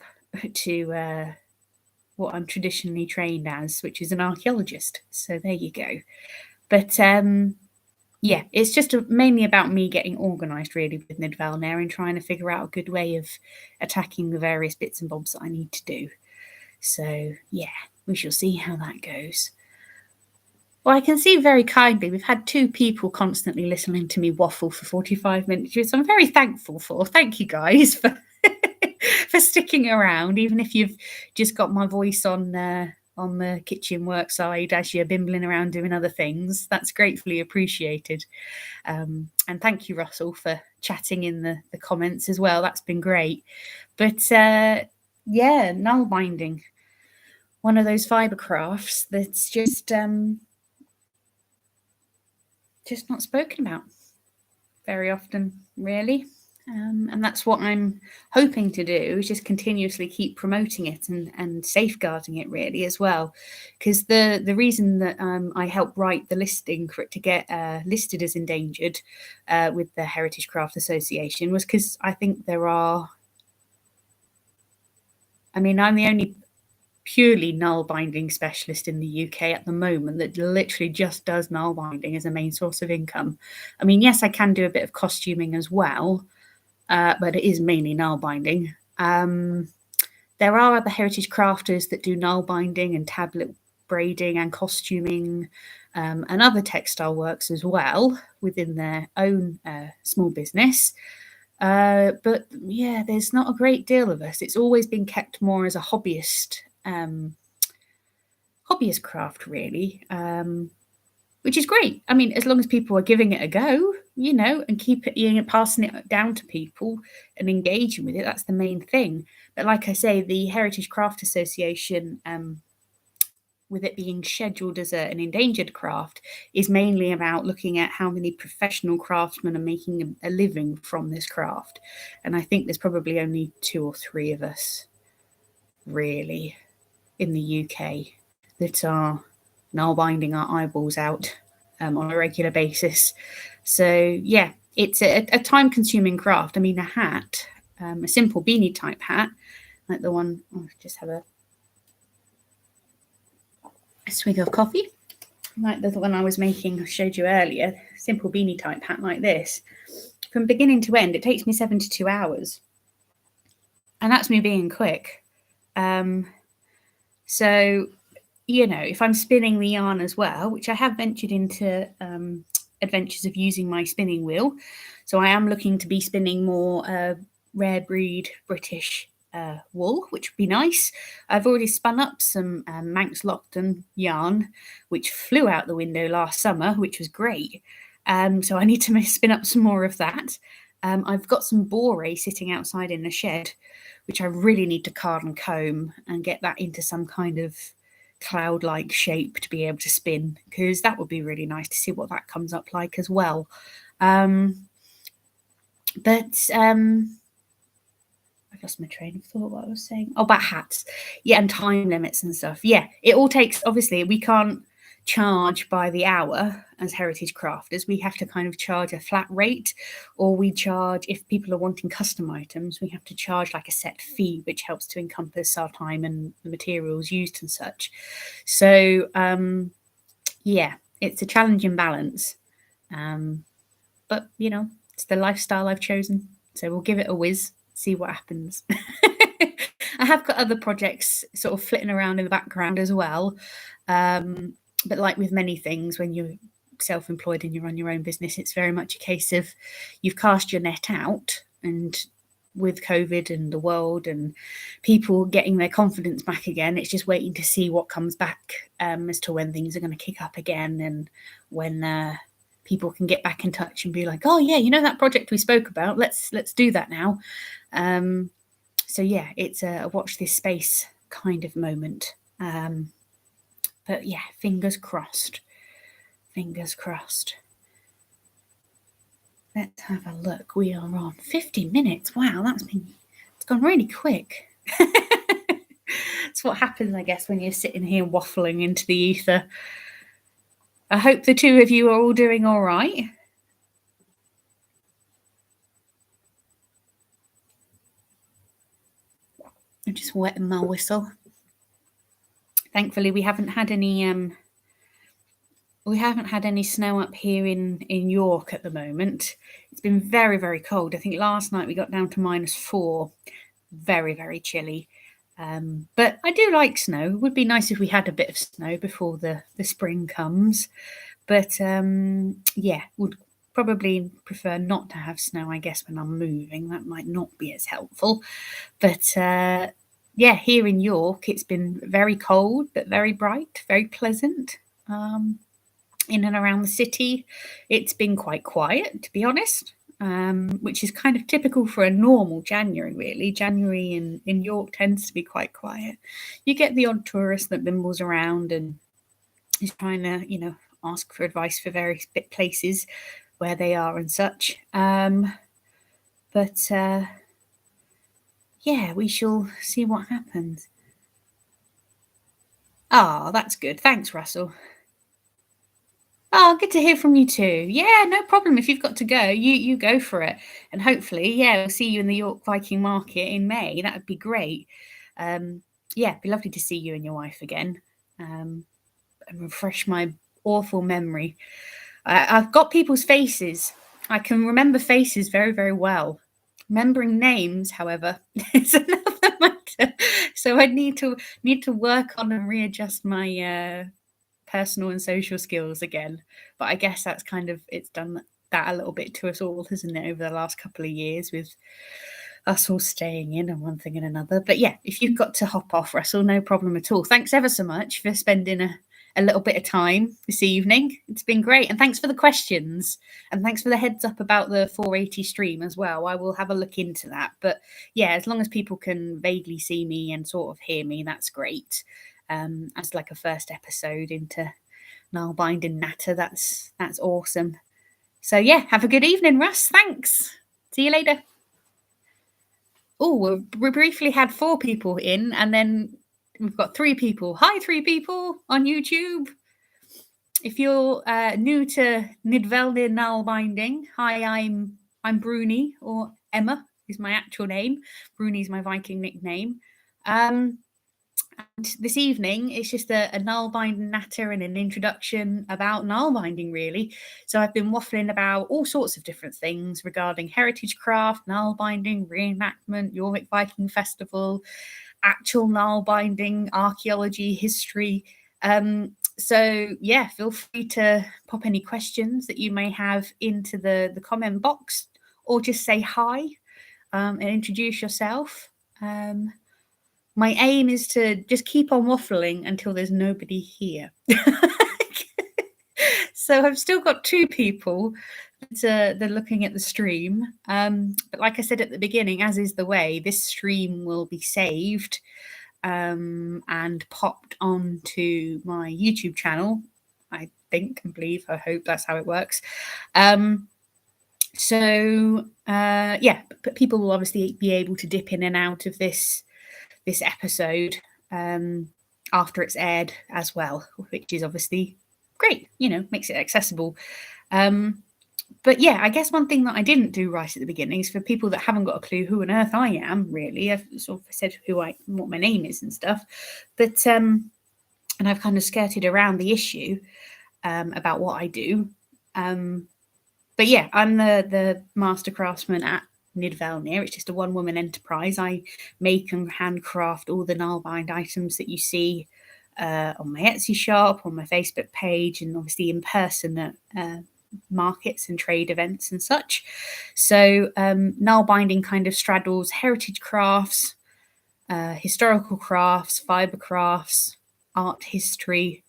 to what I'm traditionally trained as, which is an archaeologist. So there you go. But yeah, it's just mainly about me getting organised really with Nidavellnir and trying to figure out a good way of attacking the various bits and bobs that I need to do. So yeah, we shall see how that goes. Well, I can see very kindly we've had 2 people constantly listening to me waffle for 45 minutes, which I'm very thankful for. Thank you guys for for sticking around, even if you've just got my voice on the kitchen work side as you're bimbling around doing other things. That's gratefully appreciated. And thank you, Russell, for chatting in the comments as well. That's been great. But yeah, Nalbinding, one of those fibre crafts that's just not spoken about very often, really. And that's what I'm hoping to do, is just continuously keep promoting it and safeguarding it really as well. Because the reason that I helped write the listing for it to get listed as endangered with the Heritage Craft Association was because I think there are, I mean, I'm the only purely Nalbinding specialist in the UK at the moment that literally just does Nalbinding as a main source of income. I mean, yes, I can do a bit of costuming as well, but it is mainly Nalbinding. There are other heritage crafters that do Nalbinding and tablet braiding and costuming and other textile works as well within their own small business. But yeah, there's not a great deal of us. It's always been kept more as a hobbyist craft, really, which is great. I mean, as long as people are giving it a go, you know, and keep it, passing it down to people and engaging with it, that's the main thing. But like I say, the Heritage Craft Association, with it being scheduled as an endangered craft, is mainly about looking at how many professional craftsmen are making a living from this craft. And I think there's probably only 2 or 3 of us, really, in the UK that are Nalbinding our eyeballs out on a regular basis. So yeah, it's a time-consuming craft. I mean, a hat, a simple beanie type hat, like the one, just have a swig of coffee, like the one I was making, I showed you earlier, simple beanie type hat like this. From beginning to end, it takes me 72 hours. And that's me being quick. So, you know, if I'm spinning the yarn as well, which I have ventured into adventures of using my spinning wheel. So I am looking to be spinning more rare breed British wool, which would be nice. I've already spun up some Manx Lockton yarn, which flew out the window last summer, which was great. So I need to spin up some more of that. I've got some boree sitting outside in the shed, which I really need to card and comb and get that into some kind of cloud-like shape to be able to spin, because that would be really nice to see what that comes up like as well. I lost my train of thought, what I was saying. Oh, about hats. Yeah, and time limits and stuff. Yeah, it all takes, obviously, we can't charge by the hour as heritage crafters. We have to kind of charge a flat rate, or we charge, if people are wanting custom items, we have to charge like a set fee, which helps to encompass our time and the materials used and such. So, yeah, it's a challenging balance. But, you know, it's the lifestyle I've chosen. So we'll give it a whiz, see what happens. I have got other projects sort of flitting around in the background as well. But like with many things, when you're self-employed and you run your own business, it's very much a case of you've cast your net out and with COVID and the world and people getting their confidence back again. It's just waiting to see what comes back as to when things are going to kick up again, and when people can get back in touch and be like, oh yeah, you know that project we spoke about, let's do that now. So yeah, it's a watch this space kind of moment. But yeah, fingers crossed. Fingers crossed. Let's have a look. We are on 50 minutes. Wow, it's gone really quick. That's what happens, I guess, when you're sitting here waffling into the ether. I hope the two of you are all doing all right. I'm just wetting my whistle. Thankfully, we haven't had any snow up here in York at the moment. It's been very, very cold. I think last night we got down to -4. Very, very chilly. But I do like snow. It would be nice if we had a bit of snow before the spring comes. But yeah, would probably prefer not to have snow, I guess, when I'm moving. That might not be as helpful. But yeah, here in York, it's been very cold, but very bright, very pleasant. In and around the city, it's been quite quiet, to be honest, which is kind of typical for a normal January, really. January in York tends to be quite quiet. You get the odd tourist that bimbles around and is trying to, ask for advice for various places where they are and such. But yeah, we shall see what happens. Ah, that's good. Thanks, Russell. Oh, good to hear from you too. Yeah, no problem. If you've got to go, you go for it. And hopefully, yeah, we'll see you in the York Viking Market in May. That would be great. Yeah, it'd be lovely to see you and your wife again. And refresh my awful memory. I've got people's faces. I can remember faces very, very well. Remembering names, however, is another matter. So I need to work on and readjust my personal and social skills again. But I guess that's it's done that a little bit to us all, hasn't it, over the last couple of years with us all staying in and one thing and another. But yeah, if you've got to hop off, Russell, no problem at all. Thanks ever so much for spending a little bit of time this evening. It's been great. And thanks for the questions. And thanks for the heads up about the 480 stream as well. I will have a look into that. But yeah, as long as people can vaguely see me and sort of hear me, that's great. As like a first episode into Nalbind and Natter, that's awesome. So yeah, have a good evening, Russ. Thanks. See you later. Oh, we briefly had 4 people in, and then we've got 3 people. Hi, 3 people on YouTube. If you're new to Nidavellnir Nalbinding, hi, I'm Bruni, or Emma is my actual name. Bruni is my Viking nickname. And this evening, it's just a Nalbind Natter and an introduction about Nalbinding, really. So I've been waffling about all sorts of different things regarding heritage craft, Nalbinding, reenactment, York Viking Festival, actual Nalbinding, archaeology, history. So yeah, feel free to pop any questions that you may have into the comment box, or just say hi and introduce yourself. My aim is to just keep on waffling until there's nobody here. So I've still got 2 people that are looking at the stream. But like I said at the beginning, as is the way, this stream will be saved and popped onto my YouTube channel. I think and believe, I hope that's how it works. So yeah, but people will obviously be able to dip in and out of this episode after it's aired as well, which is obviously great, makes it accessible. But yeah, I guess one thing that I didn't do right at the beginning is for people that haven't got a clue who on earth I am, really. I've sort of said what my name is and stuff, but and I've kind of skirted around the issue about what I do. But yeah, I'm the master craftsman at Nidavellnir. It's just a one-woman enterprise. I make and handcraft all the Nalbind items that you see on my Etsy shop, on my Facebook page, and obviously in person at markets and trade events and such. So Nalbinding kind of straddles heritage crafts, historical crafts, fibre crafts, art history,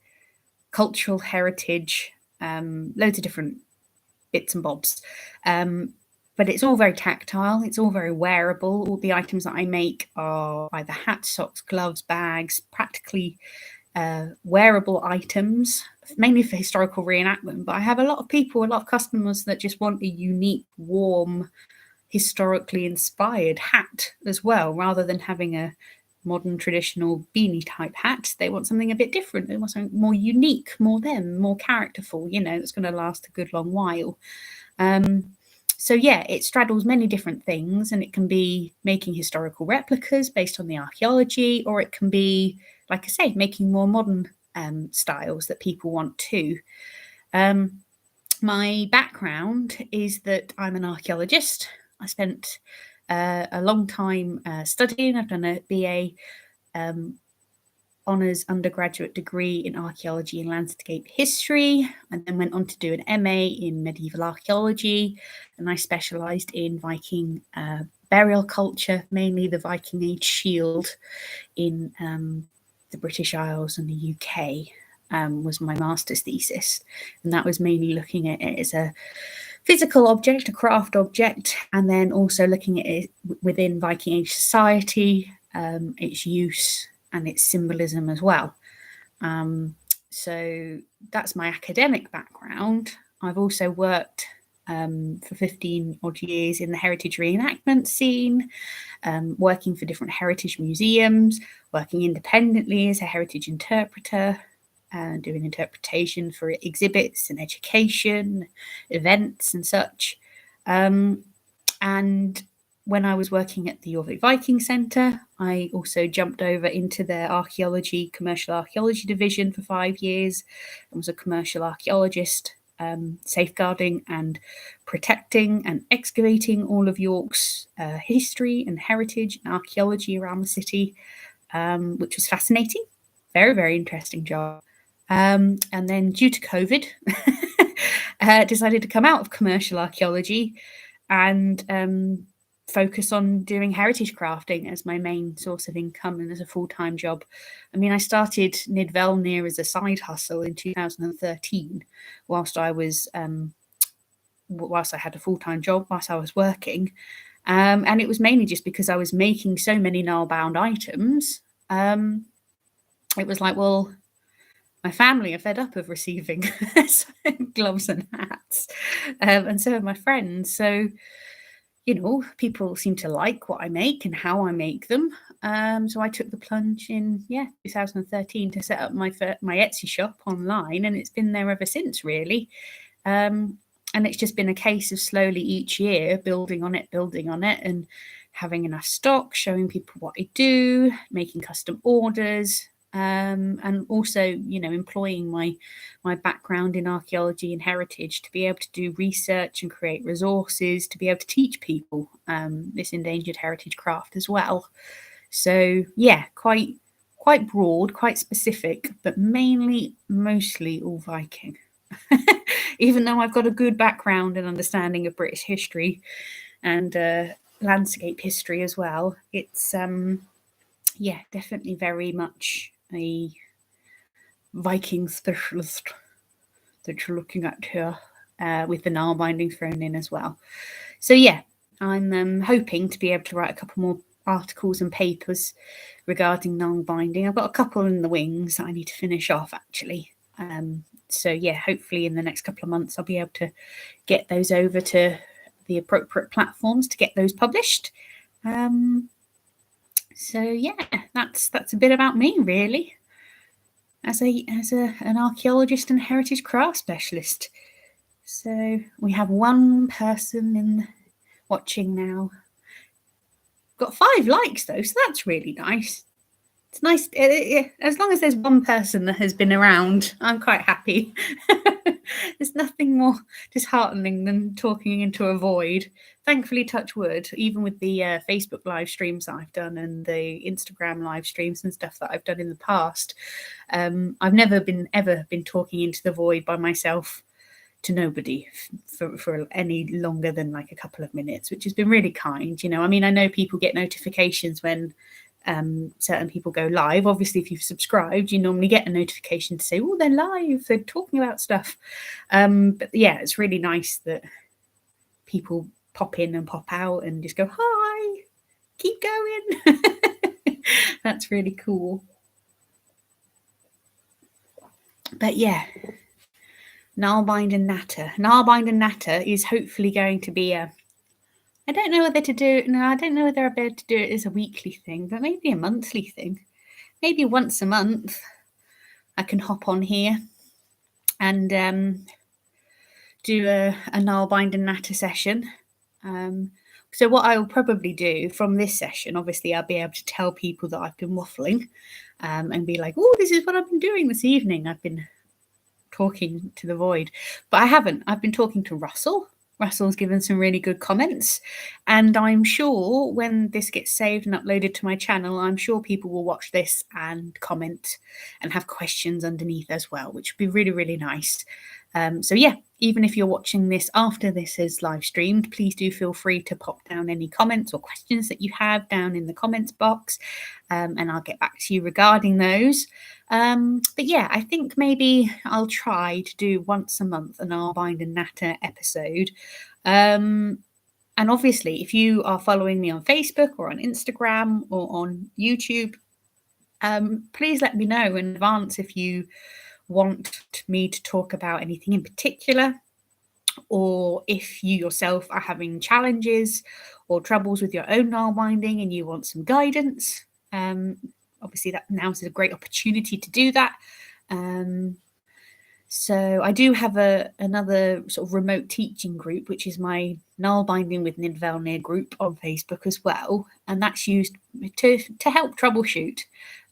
cultural heritage, loads of different bits and bobs. But it's all very tactile. It's all very wearable. All the items that I make are either hats, socks, gloves, bags, practically wearable items, mainly for historical reenactment. But I have a lot of customers that just want a unique, warm, historically inspired hat as well, rather than having a modern traditional beanie type hat. They want something a bit different. They want something more unique, more them, more characterful, that's going to last a good long while. So yeah, it straddles many different things, and it can be making historical replicas based on the archaeology, or it can be, like I say, making more modern styles that people want too. My background is that I'm an archaeologist. I spent a long time studying. I've done a BA honours undergraduate degree in archaeology and landscape history, and then went on to do an MA in medieval archaeology, and I specialised in Viking burial culture, mainly the Viking Age shield in the British Isles and the UK. Was my master's thesis, and that was mainly looking at it as a physical object, a craft object, and then also looking at it within Viking Age society, its use and its symbolism as well. So that's my academic background. I've also worked for 15 odd years in the heritage reenactment scene, working for different heritage museums, working independently as a heritage interpreter, doing interpretation for exhibits and education, events and such. And when I was working at the Jorvik Viking Centre, I also jumped over into their commercial archaeology division for 5 years, and was a commercial archaeologist, safeguarding and protecting and excavating all of York's history and heritage and archaeology around the city, which was fascinating. Very, very interesting job. And then due to COVID, decided to come out of commercial archaeology and focus on doing heritage crafting as my main source of income and as a full-time job. I mean, I started Nidavellnir as a side hustle in 2013, whilst I had a full-time job, whilst I was working. And it was mainly just because I was making so many Null-bound items. It was like, well, my family are fed up of receiving gloves and hats, and so are my friends. So, people seem to like what I make and how I make them. So I took the plunge in 2013 to set up my Etsy shop online, and it's been there ever since, really. And it's just been a case of slowly each year building on it, and having enough stock, showing people what I do, making custom orders. And also, employing my background in archaeology and heritage to be able to do research and create resources to be able to teach people this endangered heritage craft as well. So yeah, quite broad, quite specific, but mostly all Viking. Even though I've got a good background and understanding of British history and landscape history as well, it's definitely very much a Viking specialist that you're looking at here, with the Nalbinding thrown in as well. So yeah, I'm hoping to be able to write a couple more articles and papers regarding Nalbinding. I've got a couple in the wings that I need to finish off, actually. So yeah, hopefully in the next couple of months I'll be able to get those over to the appropriate platforms to get those published. So yeah, that's a bit about me, really, as an archaeologist and heritage craft specialist. So we have one person watching now. Got 5 likes though, so that's really nice. It's nice, as long as there's one person that has been around, I'm quite happy. There's nothing more disheartening than talking into a void. Thankfully, touch wood, even with the Facebook live streams that I've done and the Instagram live streams and stuff that I've done in the past, I've never been talking into the void by myself. to nobody for any longer than like a couple of minutes, which has been really kind. I mean, I know people get notifications when certain people go live. Obviously, if you've subscribed, you normally get a notification to say, oh, they're live, they're talking about stuff. But yeah, it's really nice that people pop in and pop out and just go, hi, keep going. That's really cool. But yeah, Nalbind and Natter. Nalbind and Natter is hopefully going to be I don't know whether to do, no, I don't know whether I'll be able to do it as a weekly thing, but maybe a monthly thing. Maybe once a month I can hop on here and do a Nalbind and Natter session. So what I'll probably do from this session, obviously I'll be able to tell people that I've been waffling and be like, oh, this is what I've been doing this evening. I've been talking to the void, but I haven't. I've been talking to Russell. Russell's given some really good comments, and I'm sure when this gets saved and uploaded to my channel, I'm sure people will watch this and comment and have questions underneath as well, which would be really, really nice. So yeah, even if you're watching this after this is live streamed, please do feel free to pop down any comments or questions that you have down in the comments box, and I'll get back to you regarding those. But yeah, I think maybe I'll try to do once a month an Nalbind and Natter episode. And obviously, if you are following me on Facebook or on Instagram or on YouTube, please let me know in advance if you want me to talk about anything in particular, or if you yourself are having challenges or troubles with your own Nalbinding and you want some guidance. Obviously, that now is a great opportunity to do that. So I do have another sort of remote teaching group, which is my Nalbinding with Nidavellnir group on Facebook as well. And that's used to help troubleshoot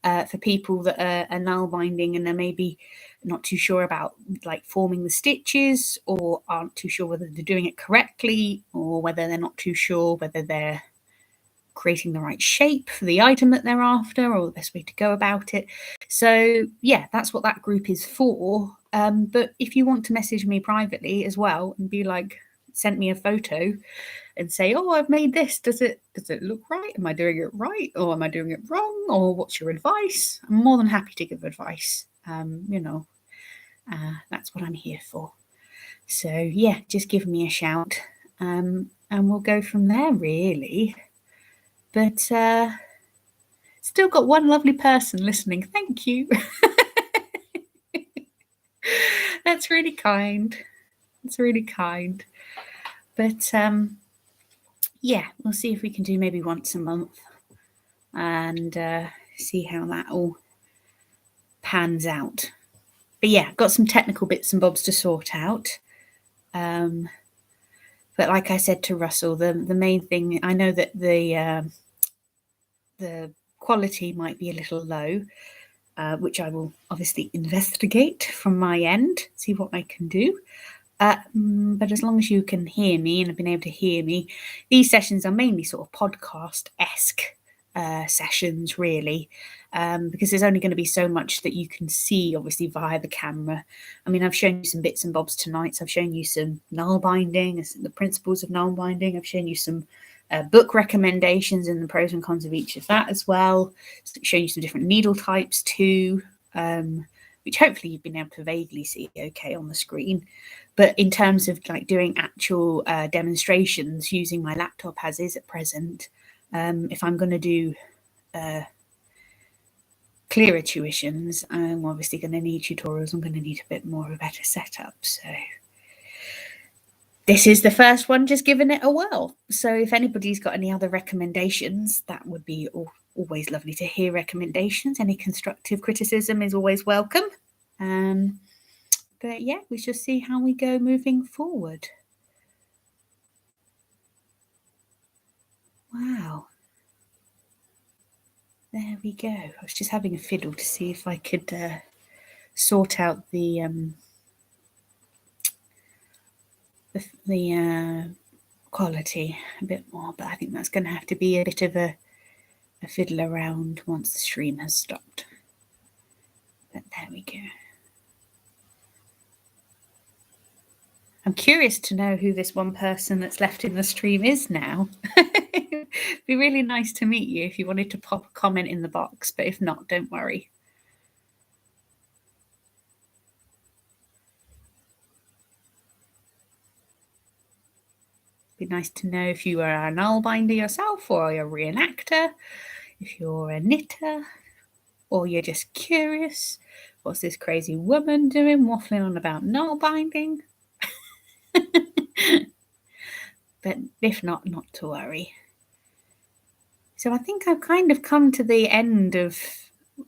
for people that are Nalbinding and they're maybe not too sure about like forming the stitches, or aren't too sure whether they're doing it correctly, or whether they're not too sure whether they're creating the right shape for the item that they're after, or the best way to go about it. So yeah, that's what that group is for. But if you want to message me privately as well and be like, send me a photo and say, oh, I've made this, does it look right? Am I doing it right, or am I doing it wrong, or what's your advice? I'm more than happy to give advice. That's what I'm here for. So yeah, just give me a shout, and we'll go from there, really. But still got one lovely person listening. Thank you. That's really kind. It's really kind. But yeah, we'll see if we can do maybe once a month and see how that all pans out. But yeah, got some technical bits and bobs to sort out. But like I said to Russell, the main thing, I know that the quality might be a little low, which I will obviously investigate from my end, see what I can do. But as long as you can hear me and have been able to hear me, these sessions are mainly sort of podcast-esque sessions, really, because there's only going to be so much that you can see, obviously, via the camera. I mean, I've shown you some bits and bobs tonight. So I've shown you some Nalbinding, the principles of Nalbinding. I've shown you some book recommendations and the pros and cons of each of that as well. Show you some different needle types too, which hopefully you've been able to vaguely see okay on the screen. But in terms of like doing actual demonstrations using my laptop as is at present, if I'm going to do clearer tuitions, I'm obviously going to need tutorials. I'm going to need a bit more of a better setup. So this is the first one, just giving it a whirl. So if anybody's got any other recommendations, that would be always lovely to hear recommendations. Any constructive criticism is always welcome. But yeah, we shall see how we go moving forward. Wow. There we go. I was just having a fiddle to see if I could sort out the quality a bit more, but I think that's going to have to be a bit of a fiddle around once the stream has stopped. But there we go. I'm curious to know who this one person that's left in the stream is now. It'd be really nice to meet you if you wanted to pop a comment in the box, but if not, don't worry. It'd be nice to know if you are a Nalbinder yourself, or you're a reenactor, if you're a knitter, or you're just curious. What's this crazy woman doing, waffling on about Nalbinding? But if not, not to worry. So I think I've kind of come to the end of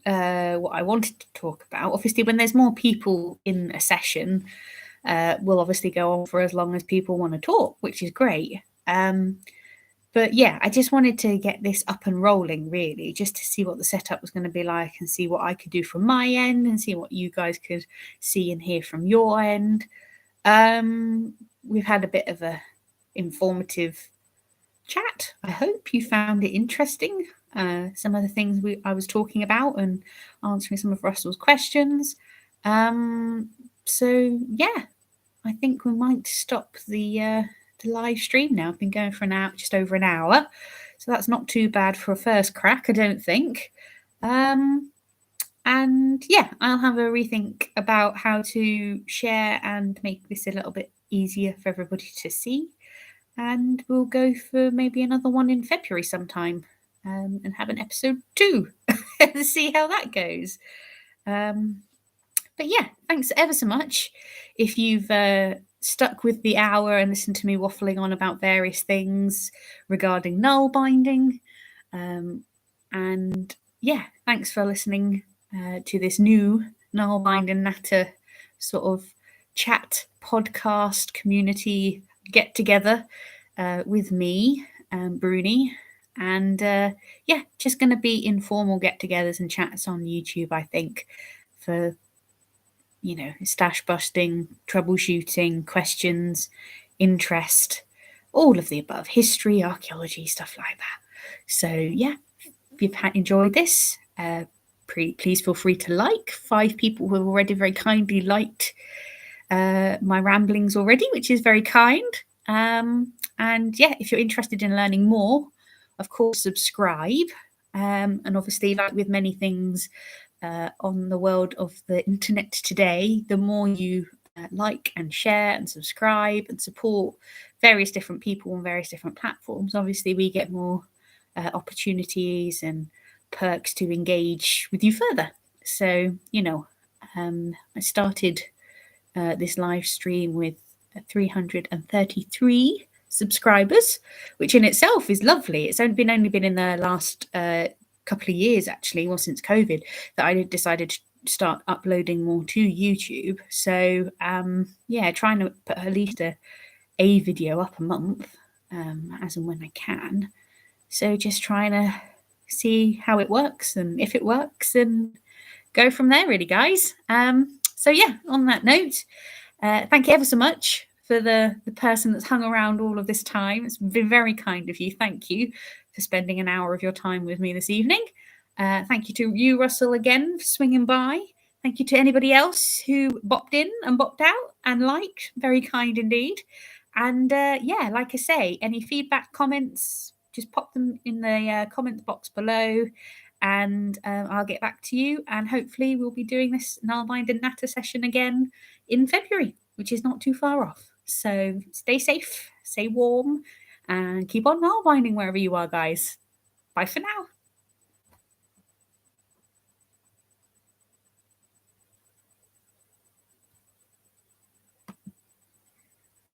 what I wanted to talk about. Obviously, when there's more people in a session, we'll obviously go on for as long as people want to talk, which is great. But yeah, I just wanted to get this up and rolling, really, just to see what the setup was going to be like and see what I could do from my end and see what you guys could see and hear from your end. We've had a bit of a informative chat. I hope you found it interesting. Some of the things I was talking about and answering some of Russell's questions. So yeah, I think we might stop the live stream now. I've been going for just over an hour, so that's not too bad for a first crack, I don't think. And yeah, I'll have a rethink about how to share and make this a little bit easier for everybody to see. And we'll go for maybe another one in February sometime, and have an episode 2 to see how that goes. But yeah, thanks ever so much. If you've stuck with the hour and listened to me waffling on about various things regarding null binding. And yeah, thanks for listening to this new Nalbind and Natter sort of chat podcast community get together with me, Bruni. And yeah, just going to be informal get-togethers and chats on YouTube, I think, for, you know, stash busting, troubleshooting, questions, interest, all of the above, history, archaeology, stuff like that. So yeah, if you've enjoyed this, please feel free to like. 5 people who have already very kindly liked my ramblings already, which is very kind. And yeah, if you're interested in learning more, of course, subscribe. And obviously, like with many things on the world of the internet today, the more you like and share and subscribe and support various different people on various different platforms, obviously we get more opportunities and perks to engage with you further. So, you know, I started this live stream with 333 subscribers, which in itself is lovely. It's only been in the last couple of years, actually, well, since COVID, that I decided to start uploading more to YouTube. So yeah, trying to put at least a video up a month, as and when I can. So just trying to see how it works, and if it works, and go from there, really, guys. So yeah, on that note, thank you ever so much for the person that's hung around all of this time. It's been very kind of you. Thank you for spending an hour of your time with me this evening. Thank you to you, Russell, again, for swinging by. Thank you to anybody else who bopped in and bopped out and liked. Very kind indeed. And yeah, like I say, any feedback, comments, just pop them in the comments box below, and I'll get back to you. And hopefully we'll be doing this Nalbind and Natter session again in February, which is not too far off. So stay safe, stay warm, and keep on Nalbinding wherever you are, guys. Bye for now.